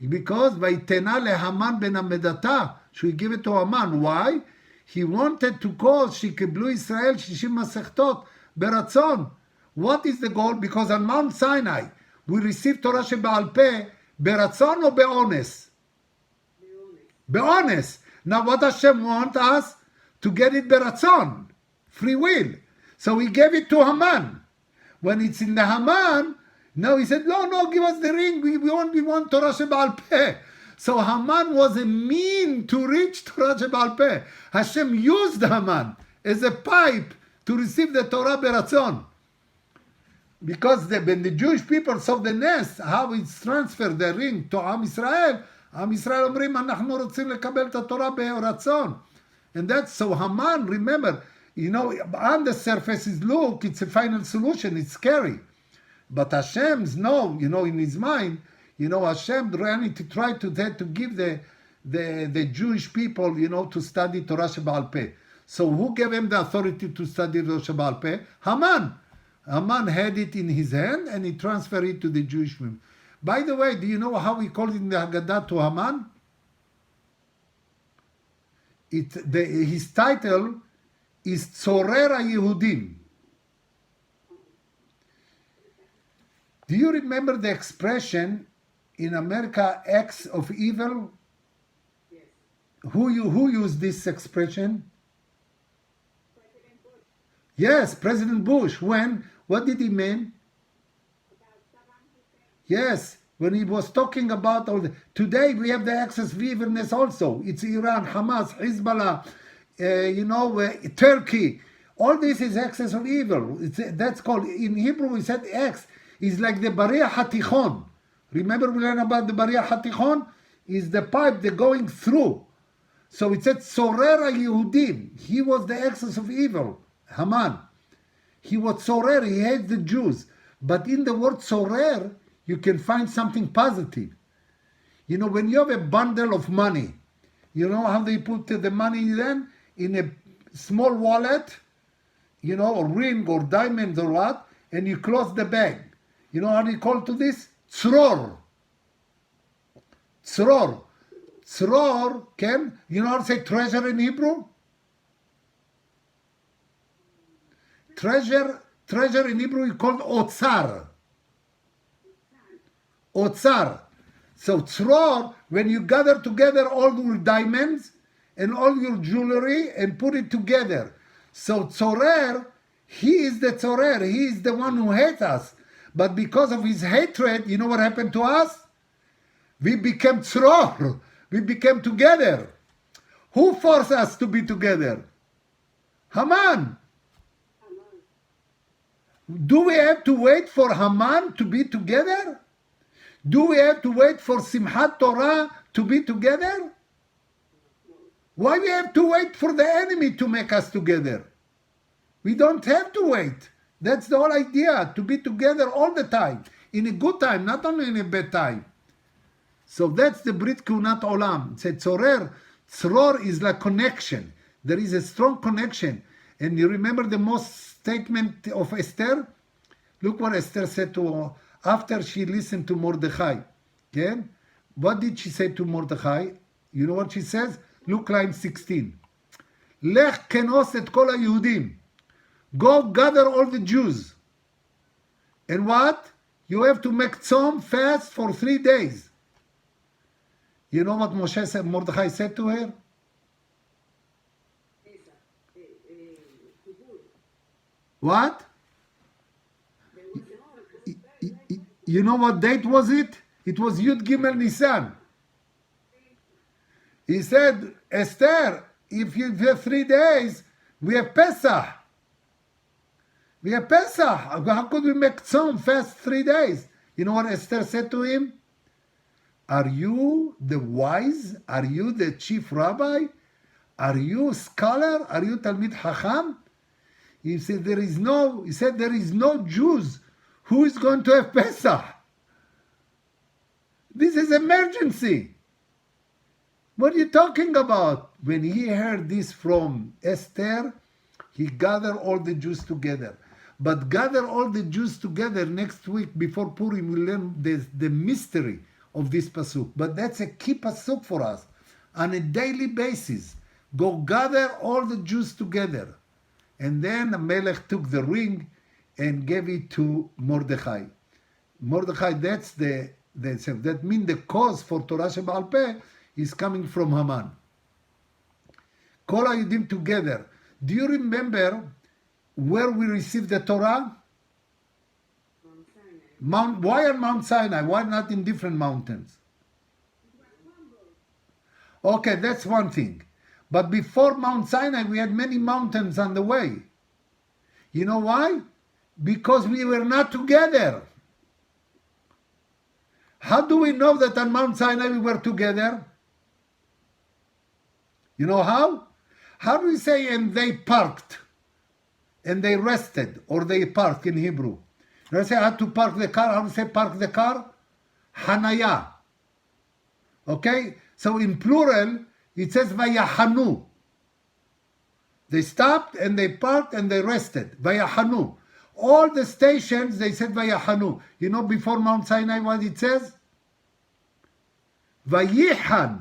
Because ויתנה להמן בן המדתה, so he gave it to Haman. Why? He wanted to cause שיקבלו ישראל 60 מסכתות ברצון. What is the goal? Because on Mount Sinai, we received תורה שבעל פה, ברצון או באונס? באונס. Now what Hashem wants us? To get it ברצון. Free will. So he gave it to Haman. When it's in the Haman, no, he said, no, give us the ring. We want Torah שבעל פה. So Haman was a mean to reach Torah שבעל פה. Hashem used Haman as a pipe to receive the Torah ברצון. Because when the Jewish people saw the nest, how it's transferred the ring to עם ישראל, עם ישראל אומרים, אנחנו רוצים לקבל את התורה ברצון. And that's so Haman, remember, you know, on the surface is look, it's a final solution, it's scary. But Hashem's no, you know, in his mind, you know, Hashem really to try to give the Jewish people, you know, to study Torah שבעל פה. So who gave him the authority to study Torah שבעל פה? Haman. Haman had it in his hand and he transferred it to the Jewish people. By the way, do you know how we called it in the Haggadah to Haman? His title is Tzorer HaYehudim. Do you remember the expression in America, acts of evil? Yes. Who used this expression? President Bush. Yes, President Bush. When? What did he mean? About Saddam Hussein. Yes, when he was talking about all the... Today we have the excess of evilness also. It's Iran, Hamas, Hezbollah, Turkey. All this is excess of evil. That's called, in Hebrew we said X. It's like the Bariah HaTichon. Remember we learned about the Bariah HaTichon? Is the pipe they're going through. So it said Tzorer HaYehudim. He was the excess of evil. Haman. He was Tzorer, he hates the Jews. But in the word Tzorer, you can find something positive. You know, when you have a bundle of money, you know how they put the money then? In a small wallet, you know, or ring or diamonds or what, and you close the bag. You know how they call to this? Tzror. Tzror. Tzror can, you know how to say treasure in Hebrew? Treasure in Hebrew is called otzar. Otzar. So tzror, when you gather together all your diamonds and all your jewelry and put it together. So tzorer, he is the tzorer. He is the one who hates us. But because of his hatred, you know what happened to us? We became tzror. we became together. Who forced us to be together? Haman. Do we have to wait for Haman to be together? Do we have to wait for Simchat Torah to be together? Why we have to wait for the enemy to make us together? We don't have to wait. That's the whole idea, to be together all the time. In a good time, not only in a bad time. So that's the Brit Kunat Olam. Said Tzorer. Tzror is like connection. There is a strong connection. And you remember the most statement of Esther? Look what Esther said to after she listened to Mordechai. Okay? What did she say to Mordechai? You know what she says? Look line 16. Lech kenos et kol haYehudim. Go gather all the Jews. And what? You have to make tzom fast for 3 days. You know what Moshe said, Mordechai said to her? What? You know what date was it? It was Yud Gimel Nisan. He said, Esther, if you have 3 days, we have Pesach. We have Pesach. How could we make tzom fast 3 days? You know what Esther said to him? Are you the wise? Are you the chief rabbi? Are you a scholar? Are you Talmid Chacham? He said, there is no Jews who is going to have Pesach. This is emergency. What are you talking about? When he heard this from Esther, he gathered all the Jews together. But gather all the Jews together next week before Purim, we learn the mystery of this pasuk. But that's a key pasuk for us. On a daily basis, go gather all the Jews together. And then Melech took the ring and gave it to Mordechai. Mordechai, that means the cause for Torah Shebaal Peh is coming from Haman. Kol HaYudim together. Do you remember where we received the Torah? Why on Mount Sinai? Why not in different mountains? Okay, that's one thing. But before Mount Sinai, we had many mountains on the way. You know why? Because we were not together. How do we know that on Mount Sinai we were together? You know how? How do we say, and they parked, and they rested, or they parked in Hebrew? You know, say, I had to park the car. How do we say park the car? Hanaya. Okay? So in plural, it says Vayahanu. They stopped, and they parked, and they rested. Vayahanu. All the stations, they said Vayahanu. You know before Mount Sinai what it says? Vayihan.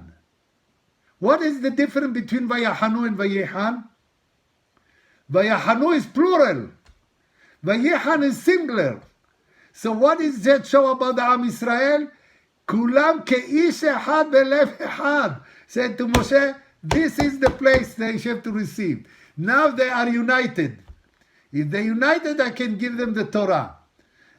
What is the difference between Vayahanu and Vayihan? Vayahanu is plural. Vayihan is singular. So what is that show about the Am Israel? Kulam ke'ish echad belev echad. Said to Moshe, this is the place they have to receive. Now they are united. If they united, I can give them the Torah.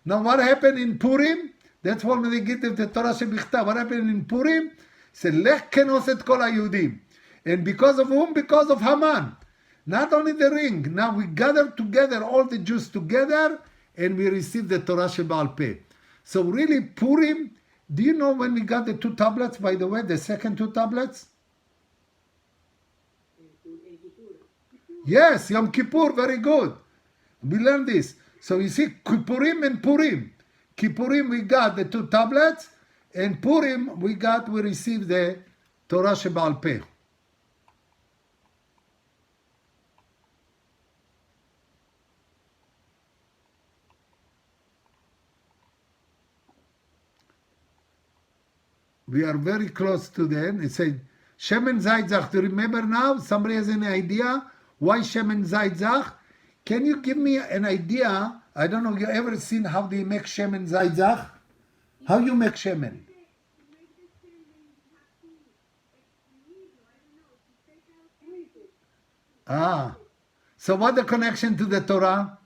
Now what happened in Purim? That's when they give them the Torah shebichtav. What happened in Purim? Said, Lech kenos et kol haYehudim. And because of whom? Because of Haman. Not only the ring. Now we gather together, all the Jews together, and we receive the Torah Shebaal Peh. So really, Purim, do you know when we got the 2 tablets, by the way, the second 2 tablets? Yes, Yom Kippur, very good. We learned this. So you see, Kippurim and Purim. Kippurim, we got the 2 tablets, and Purim, we received the Torah Shebaal Peh. We are very close to the end. It said, Shemen Zaytzach. Do you remember now? Somebody has any idea why Shemen Zaytzach? Can you give me an idea? I don't know, you ever seen how they make Shemen Zaytzach? How you make Shemen? Ah, so what the connection to the Torah?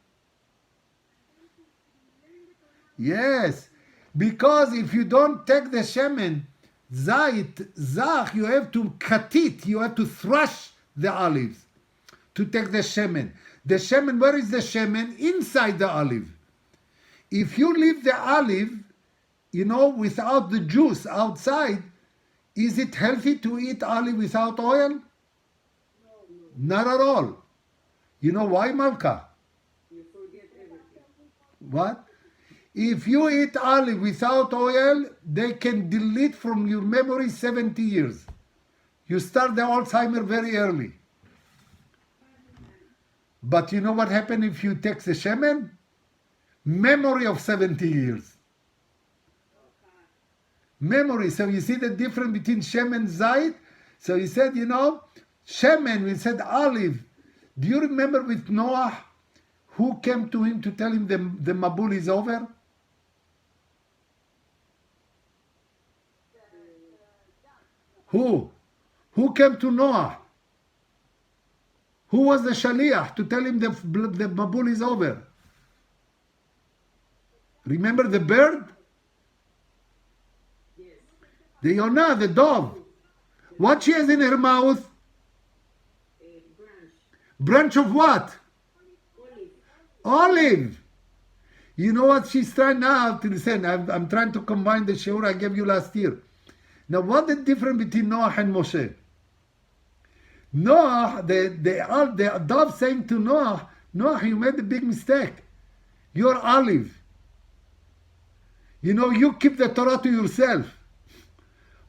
Yes, because if you don't take the shemen Zach, you have to cut it. You have to thrash the olives to take the shemen. The shemen, where is the shemen? Inside the olive. If you leave the olive, without the juice outside, is it healthy to eat olive without oil? Not at all. You know why, Malka? You forget everything. What? If you eat olive without oil, they can delete from your memory 70 years. You start the Alzheimer very early. But you know what happens if you take the shemen? Memory of 70 years. Memory. So you see the difference between shemen and zayit? So he said, shemen, we said olive. Do you remember with Noah, who came to him to tell him the Mabul is over? Who? Who came to Noah? Who was the Shaliach to tell him the Mabul is over? Remember the bird? Yes. The Yonah, the dove. What she has in her mouth? A branch. Branch of what? Olive. Olive. You know what she's trying now to listen? I'm trying to combine the shiur I gave you last year. Now, what the difference between Noah and Moshe? Noah, the dove saying to Noah, Noah, you made a big mistake. You're olive. You keep the Torah to yourself.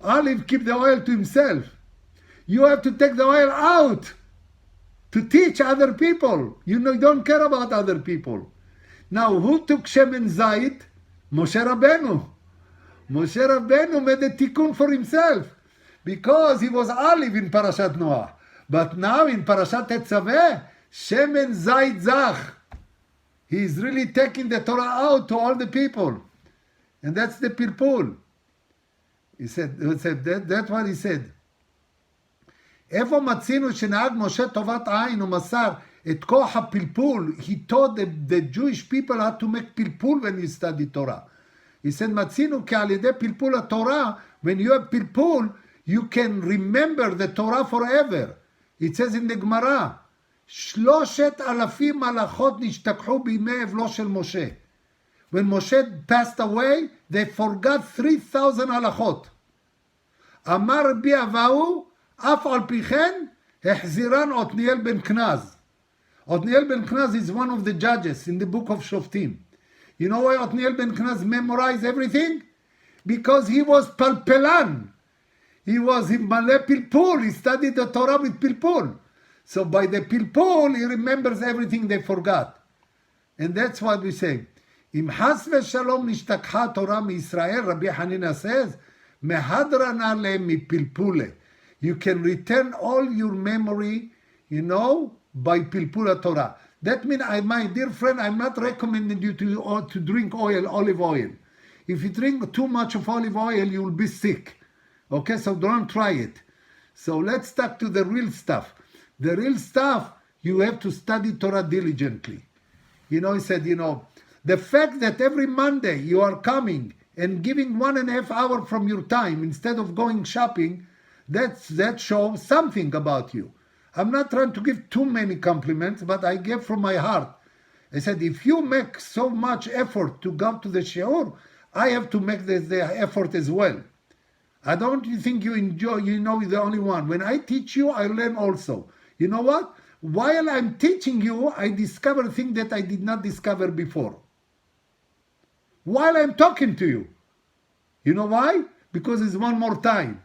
Olive keep the oil to himself. You have to take the oil out to teach other people. You don't care about other people. Now, who took shemen zayit? Moshe Rabbeinu. Moshe Rabbeinu made a tikkun for himself because he was olive in Parashat Noah. But now in Parashat Tetzaveh, shemen zayit zach. He is really taking the Torah out to all the people. And that's the pilpul. That's what he said. איפה מצינו שנהג משה טובת עין ומסר את כוח הפלפול? He taught the Jewish people how to make pilpul when you study Torah. He said, מצינו כי על ידי פלפול התורה, when you have pilpul, you can remember the Torah forever. It says in the Gemara, 3,000 הלכות נשתכחו בימי אבלו של משה. When Moshe passed away, they forgot 3,000 הלכות. אמר רבי אבאו, אף על פי כן, החזירן עתניאל בן כנז. עתניאל בן כנז is one of the judges in the book of Shoftim. You know why עתניאל בן כנז memorized everything? Because he was palpelan. He was in male pilpul. He studied the Torah with pilpul. So by the pilpul, he remembers everything they forgot. And that's what we say. אם חס ושלום נשתכחה התורה מישראל, רבי חנינא says, מהדרנה להם מפלפולה. You can return all your memory, by pilpula Torah. That means, my dear friend, I'm not recommending you to drink olive oil. If you drink too much of olive oil, you will be sick. Okay, so don't try it. So let's start to the real stuff. The real stuff, you have to study Torah diligently. He said, the fact that every Monday you are coming and giving 1.5 hours from your time instead of going shopping, that shows something about you. I'm not trying to give too many compliments, but I give from my heart. I said, if you make so much effort to go to the shiur, I have to make the effort as well. I don't think you enjoy, you're the only one. When I teach you, I learn also. You know what? While I'm teaching you, I discover things that I did not discover before. While I'm talking to you. You know why? Because it's one more time.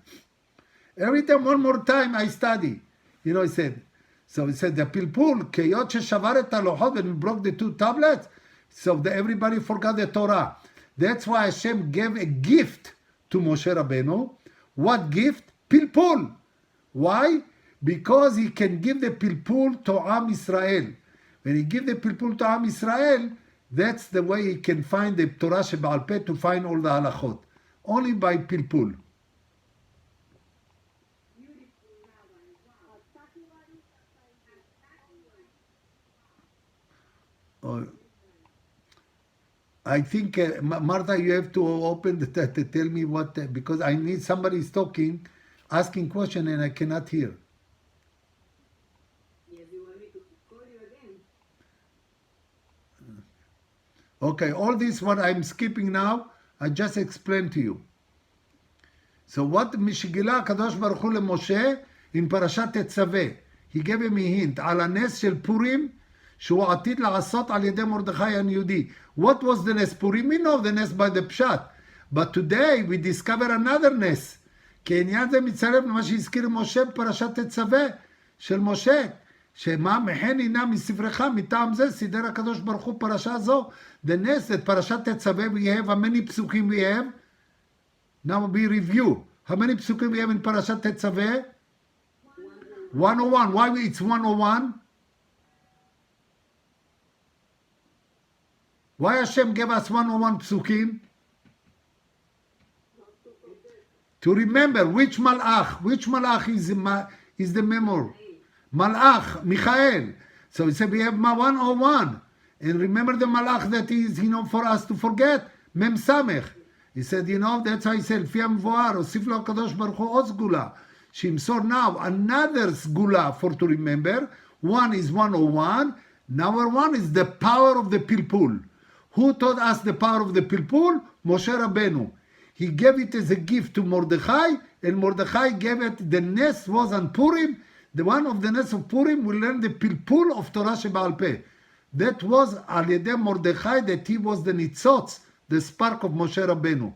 Every time, one more time, I study. He said, the pilpul, keyot sheshavar et halohot, when we broke the 2 tablets, so everybody forgot the Torah. That's why Hashem gave a gift to Moshe Rabbeinu. What gift? Pilpul. Why? Because he can give the pilpul to Am Israel. When he give the pilpul to Am Israel, that's the way he can find the Torah Shebaal Peh to find all the halachot. Only by pilpul. I think, Martha, you have to open to tell me what, because I need somebody is talking, asking question, and I cannot hear. Yes, you want me to call you again? Okay, all this what I'm skipping now, I just explained to you. So what שגילה הקדוש ברוך הוא למשה in פרשת תצווה, he gave him a hint על הנס של פורים שהוא עתיד לעשות על ידי מרדכי היהודי. What was the נס פורים? We know the נס by the פשט. But today we discover another נס. כי העניין זה מצטרף למה שהזכיר משה בפרשת תצווה של משה. שמה מחן הנה מספרך, מטעם זה סידר הקדוש ברוך הוא פרשה זו. The נס that פרשת תצווה we have, how many פסוקים we have? Now we review. How many psukim we have in Parashat Tetzaveh? 101. Why it's 101? Why Hashem gave us 101 psukim? To remember which malach is the memory. Malach, Michael. So he said we have 101. And remember the malach that is, for us to forget. Mem Samech. He said, that's how he said, לפי המבואר, הוסיף לו הקדוש ברוך הוא עוד סגולה. שימסור now another סגולה for to remember. One is 101. Number one is the power of the pilpul. Who taught us the power of the pilpul? Moshe Rabbeinu. He gave it as a gift to Mordechai, and Mordechai gave it, the nes was on Purim. The one of the nes of Purim will learn the pilpul of Torah Shebaal Peh. That was על ידי Mordechai, that he was the nitzotz, the spark of Moshe Rabbeinu.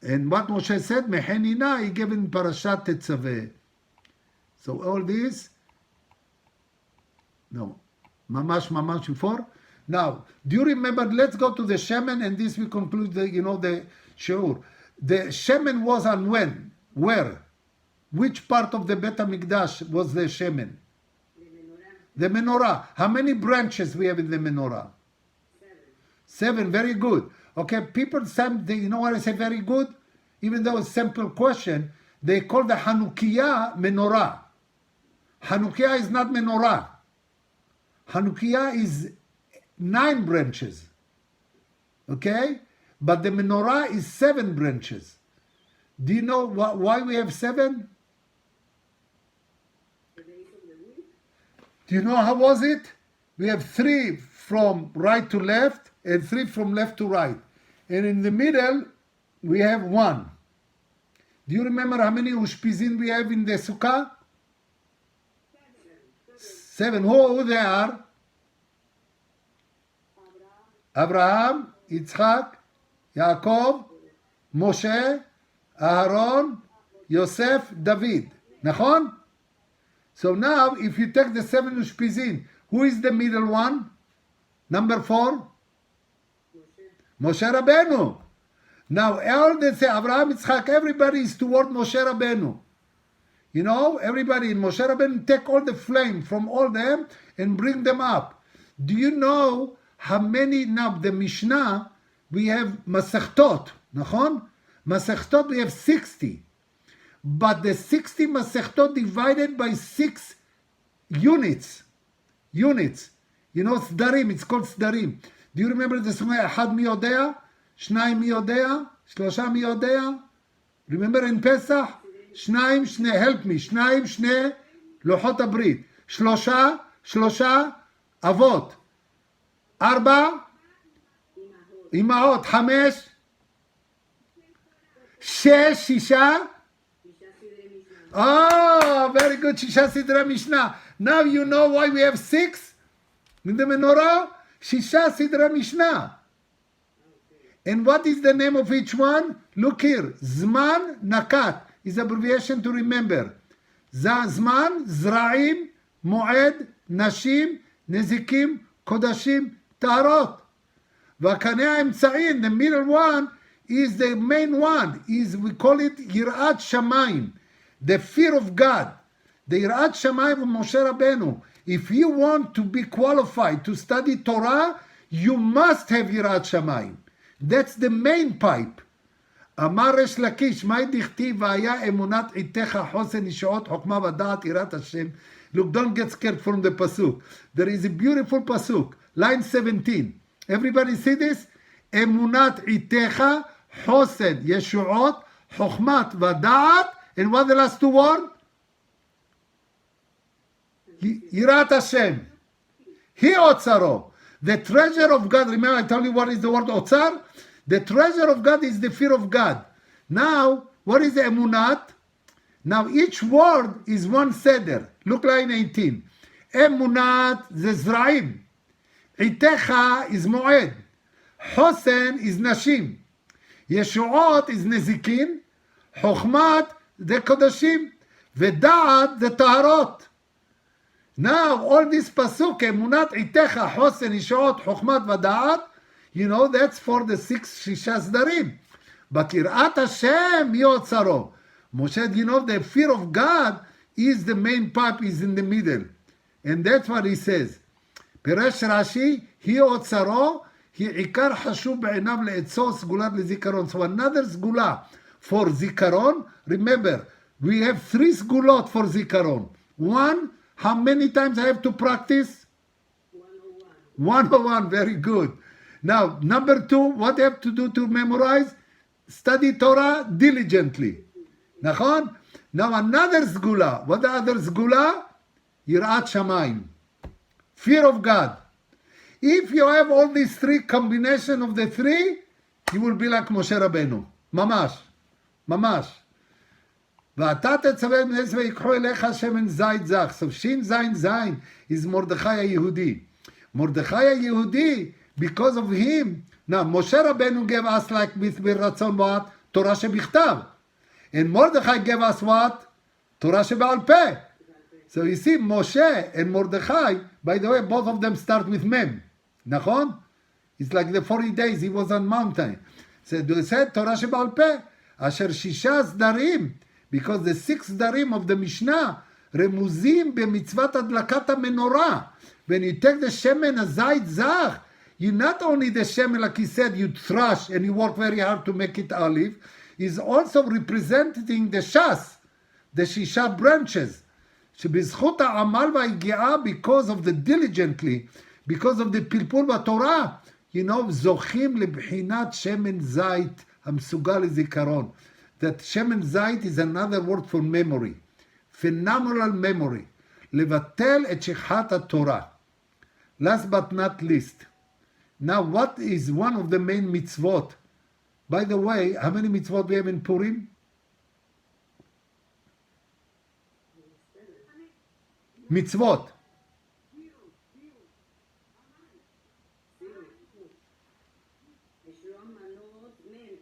And what Moshe said, Mehenina, he gave in Parashat Tetzaveh. So all this, no, mamash before. Now, do you remember, let's go to the Shemen, and this we conclude the, the Shiur. The Shemen was on when? Where? Which part of the Bet HaMikdash was the Shemen? The menorah. How many branches we have in the menorah? 7, very good. Okay, people, you know what I say very good? Even though it's a simple question, they call the Hanukkah menorah. Hanukkah is not menorah. Hanukkah is 9 branches. Okay? But the menorah is 7 branches. Do you know why we have 7? Do you know how was it? We have 3 from right to left, and 3 from left to right. And in the middle, we have 1. Do you remember how many ushpizin we have in the sukkah? 7. Who they are? Abraham, Yitzchak, Yaakov, Moshe, Aharon, Yosef, David. Nachon? So now, if you take the 7 ushpizin, who is the middle one? Number 4? Moshe Rabbeinu. Now, all they say, Abraham, Yitzchak, everybody is toward Moshe Rabbeinu. Everybody in Moshe Rabbeinu take all the flame from all them and bring them up. Do you know how many, now the Mishnah, we have Masechtot, nachon? Masechtot, we have 60. But the 60 Masechtot divided by 6 units. סדרים, it's called סדרים. Do you remember the song, אחד מי יודע? 2 מי יודע? 3 מי יודע? Remember in Pesach? 2, help me, 2, 2 לוחות הברית. 3 אבות. 4 אמהות. 5 6 Oh, very good, 6 סדרי משנה. Now you know why we have 6 in the menorah? 6 סדרי משנה. And what is the name of each one? Look here. Zman Nakat is abbreviation to remember. Zman, Zra'im, Moed, Nashim, Nezikim, Kodashim, Taharot. Vakanea Emtsa'in, the middle one, is the main one. We call it Yirat Shamayim, the fear of God. The Yirat Shamayim of Moshe Rabbeinu. If you want to be qualified to study Torah, you must have Yirat Shamayim. That's the main pipe. אמר ריש לקיש, מה דכתיב והיה אמונת עתיך חוסן ישועות חוכמה ודעת יראת השם. Look, don't get scared from the pasuk. There is a beautiful pasuk, line 17. Everybody see this? אמונת עיתך, חוסן, ישועות, חוכמת ודעת, and what the last two word? יראת השם. He אוצרו. The treasure of God, remember I told you what is the word אוצר? The treasure of God is the fear of God. Now, what is אמונת? Now each word is one seder. Look line 18. אמונת זה זרעים. עיתך is מועד. חוסן is נשים. ישועות is נזיקין. חוכמת זה קודשים. ודעת זה טהרות. Now all this pasuk, אמונת עיתך, חוסן, ישועות, חוכמת ודעת, you know that's for the שישה סדרים. But יראת השם היא אוצרו. Moshe, you know the fear of God is the main part, is in the middle. And that's what he says. פירש רש"י, היא אוצרו, היא עיקר חשוב בעיניו לעצו סגולת לזיכרון. So another סגולה for זיכרון, remember, we have three סגולות for זיכרון. One, how many times I have to practice? 101, very good. Now, number two, what I have to do to memorize? Study Torah diligently. נכון? Now another סגולה. What the other סגולה? יראת שמיים. Fear of God. If you have all these three combination of the three, you will be like Moshe Rabbeinu. ממש. ממש. ואתה תצווה בנס ויקחו אליך שמן זית זך. So שין זין זין is מרדכי היהודי. מרדכי היהודי, because of him. Now, Moshe Rabbeinu gave us like with ברצון what? תורה שבכתב. And Mordechai gave us what? תורה שבעל פה. So you see, Moshe and Mordechai, by the way, both of them start with Mem. נכון? It's like the 40 days he was on mountain. So they said תורה שבעל פה, אשר שישה סדרים, because the 6 סדרים of the Mishnah רמוזים במצוות הדלקת המנורה. When you take the shemen הזית זך, you not only the shemen, like he said, you thrash and you work very hard to make it olive, is also representing the shas, the shisha branches. שבזכות העמל וההגיעה, because of the diligently, because of the פלפול בתורה, you know, זוכים לבחינת שמן זית המסוגל לזיכרון. That שמן זית is another word for memory. Phenomenal memory. לבטל את שכחת התורה. Last but not least. Now what is one of the main mitzvot? By the way, how many mitzvot we have in Purim? Mitzvot.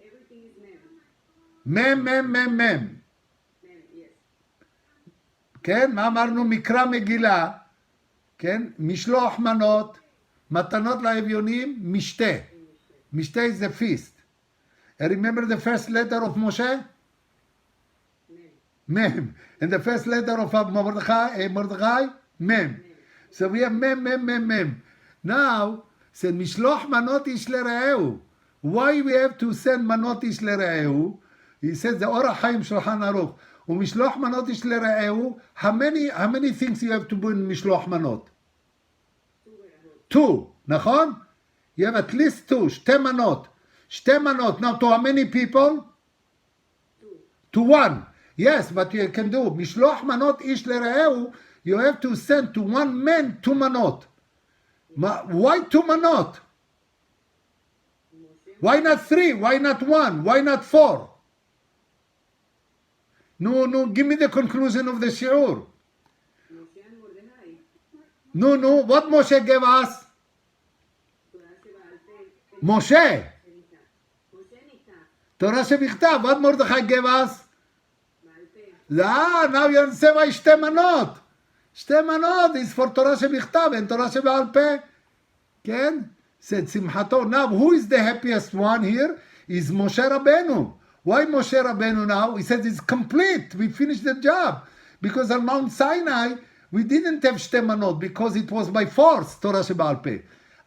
Everything is Mem, mem, mem, mem. yes. כן, מה אמרנו? מקרא מגילה, כן? משלוח מנות, מתנות לאביונים, משתה. משתה is the feast. And remember the first letter of Moshe? Mem. And the first letter of Mordechai? Mem. So we have mem, mem, mem, mem. Now, said משלוח מנות איש לרעהו. Why we have to send מנות איש לרעהו? He says the אור החיים שולחן ערוך. ומשלוח מנות איש לרעהו, how many things you have to do in משלוח מנות? 2, נכון? You have at least 2, שתי מנות. שתי מנות. Now to how many people? 2. To 1. Yes, but you can do. משלוח מנות איש לרעהו, you have to send to 1 man 2 מנות. Why 2 מנות? Why not 3? Why not 1? Why not 4? No, give me the conclusion of the shiur. No, what Moshe gave us? Moshe. Torah שבכתב. What Mordechai gave us? Now you understand why שתי מנות. שתי מנות is for תורה שבכתב and תורה שבעל פה. כן? Said שמחתו. Now who is the happiest one here? Is Moshe Rabbeinu. Why Moshe Rabbeinu now? He says it's complete. We finished the job. Because on Mount Sinai, we didn't have שתי מנות because it was by force, תורה שבעל פה.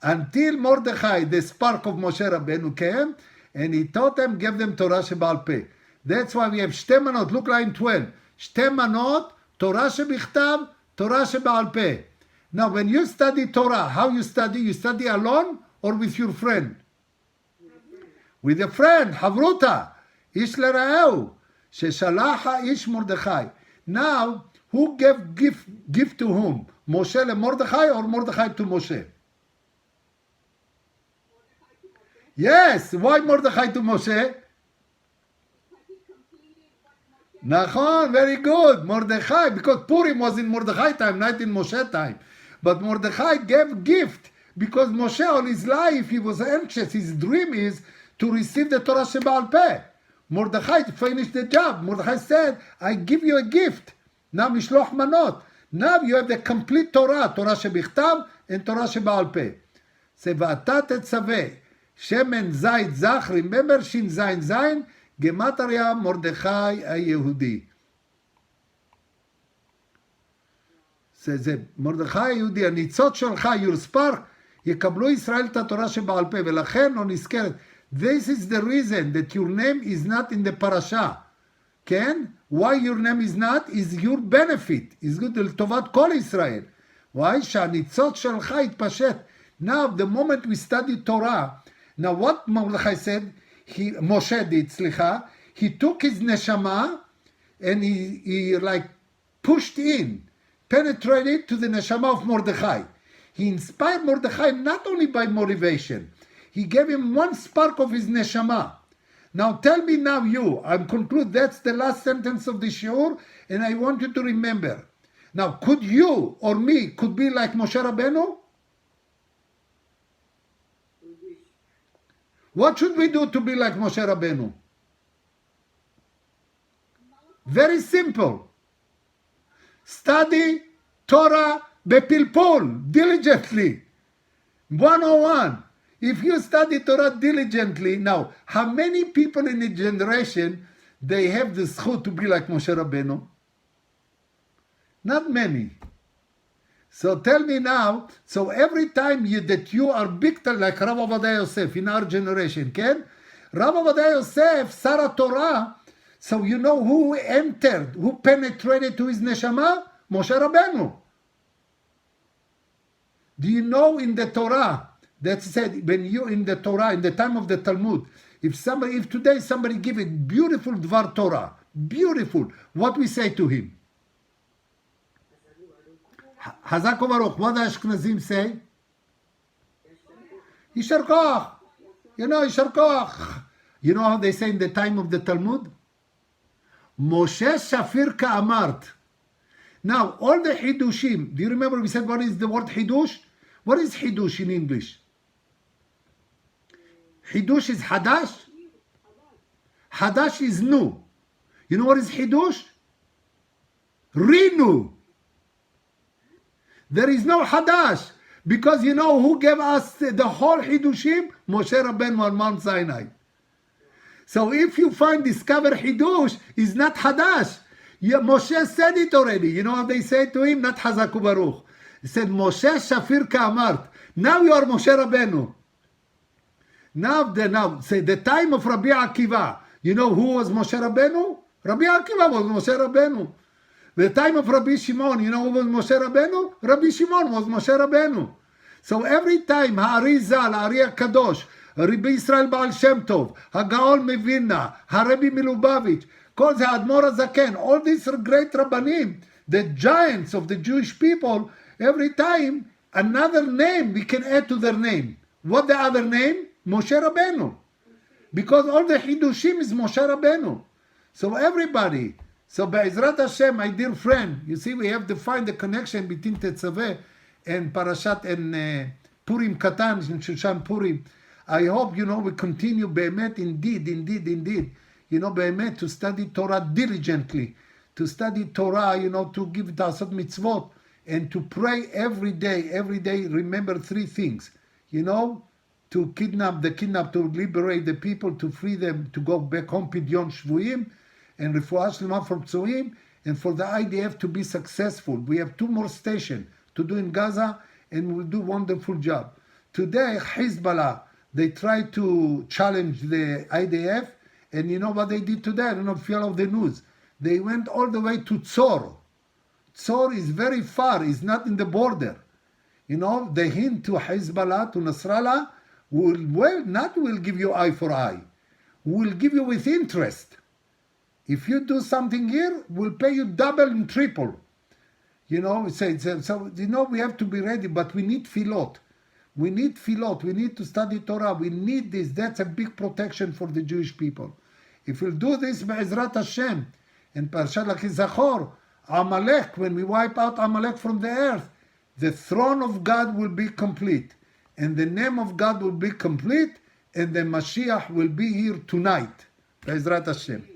Until Mordechai, the spark of Moshe Rabbeinu came, and he taught them, gave them תורה שבעל פה. That's why we have שתי מנות. Look line 12. שתי מנות, תורה שבכתב, תורה שבעל פה. Now, when you study Torah, how you study? You study alone or with your friend? With a friend, חברותה, איש לרעהו, ששלח האיש מרדכי. Now, who gave gift to whom? Moshe למרדכי or Mordechai to Moshe? Yes, why Mordechai to Moshe? נכון, very good, Mordechai, because Purim was in Mordechai time, not in Moshe time. But Mordechai gave gift because Moshe all his life, he was anxious. His dream is to receive the Torah Shebaal Peh. Mordechai finished the job. Mordechai said, I give you a gift. Now Mishloch Manot. Now you have the complete Torah, Torah Shebichtav and Torah Shebaal Peh. Say, Parashat Tetzaveh, Shemen Zayit Zach, remember Shin Zayin Zayin, Gematria Mordechai היהודי. זה מרדכי היהודי, הניצוץ שלך, your spark, יקבלו ישראל את התורה שבעל פה, ולכן לא נזכרת. This is the reason that your name is not in the parasha. כן? Why your name is not? Is your benefit. is good לטובת כל ישראל. Why? שהניצוץ שלך יתפשט. Now, the moment we study Torah, now what Mordechai said, Moshe did, סליחה, he took his neshama and he like pushed in, penetrated to the neshama of Mordechai. He inspired Mordechai not only by motivation, he gave him one spark of his neshama. Now tell me now you, I'm conclude that's the last sentence of the shiur, and I want you to remember. Now could you or me could be like Moshe Rabbeinu? What should we do to be like Moshe Rabbeinu? Very simple. Study Torah בפלפול, diligently. 101. If you study Torah diligently, now, how many people in a generation, they have the zchut to be like Moshe Rabbeinu? Not many. So tell me now, so every time that you are big like Rav Ovadia Yosef in our generation, Ken? Rav Ovadia Yosef, Sarah Torah, so you know who entered, who penetrated to his neshama? Moshe Rabbeinu. Do you know in the Torah, that said, when you in the Torah, in the time of the Talmud, if today somebody give a beautiful Dvar Torah, beautiful, what we say to him? Hazak Baruch. What the Ashkenazim say? Yishar Koach. You know, Yishar Koach. You know how they say in the time of the Talmud? Moshe Shafir Ka'amart. Now, all the Hidushim, do you remember we said what is the word Hidush? What is Hidush in English? Hidush is Hadash. Hadash is new. You know what is Hidush? Renew. There is no Hadash. Because you know who gave us the whole Hidushim? Moshe Rabbeinu on Mount Sinai. So if you discover Hidush, is not Hadash. Moshe said it already. You know what they said to him? Not Hazaku Baruch. He said, Moshe Shafir Ka'amart. Now you are Moshe Rabbeinu. Now, say the time of Rabbi Akiva. You know who was Moshe Rabbeinu? Rabbi Akiva was Moshe Rabbeinu. The time of Rabbi Shimon, you know who was Moshe Rabbeinu? Rabbi Shimon was Moshe Rabbeinu. So every time Ha'ari Zal, Ha'ari HaKadosh, Rabbi Israel Baal Shem Tov, HaGaon Mevilna, HaRebbe Milubavitch, called the Admor HaZaken, all these great Rabbanim, the giants of the Jewish people, every time another name we can add to their name. What the other name? Moshe Rabbeinu. Because all the Hidushim is Moshe Rabbeinu. So everybody, so Be'ezrat Hashem, my dear friend, you see we have to find the connection between Tetzaveh and Parashat and Purim Katan, and Shushan Purim. I hope, you know, we continue Be'emet, indeed, Be'emet, to study Torah diligently, to study Torah, to give Ta'asot Mitzvot, and to pray every day, remember three things, to to liberate the people, to free them, to go back home, Pidyon Shvuim, and Refuah Shlema for Ptsuim, and for the IDF to be successful. We have 2 more stations to do in Gaza, and we'll do a wonderful job. Today, Hezbollah, they tried to challenge the IDF, and you know what they did today? I don't know if you follow the news. They went all the way to Tzor. Tzor is very far, it's not in the border. They hint to Hezbollah, to Nasrallah, Not will give you eye for eye. We'll give you with interest. If you do something here, we'll pay you double and triple. You know, so you know, we have to be ready, but we need filot. We need filot. We need to study Torah. We need this. That's a big protection for the Jewish people. If we'll do this, Be'ezrat Hashem, and Parashat Zachor, Amalek, when we wipe out Amalek from the earth, the throne of God will be complete, and the name of God will be complete, and the Mashiach will be here tonight. Be'ezrat Hashem.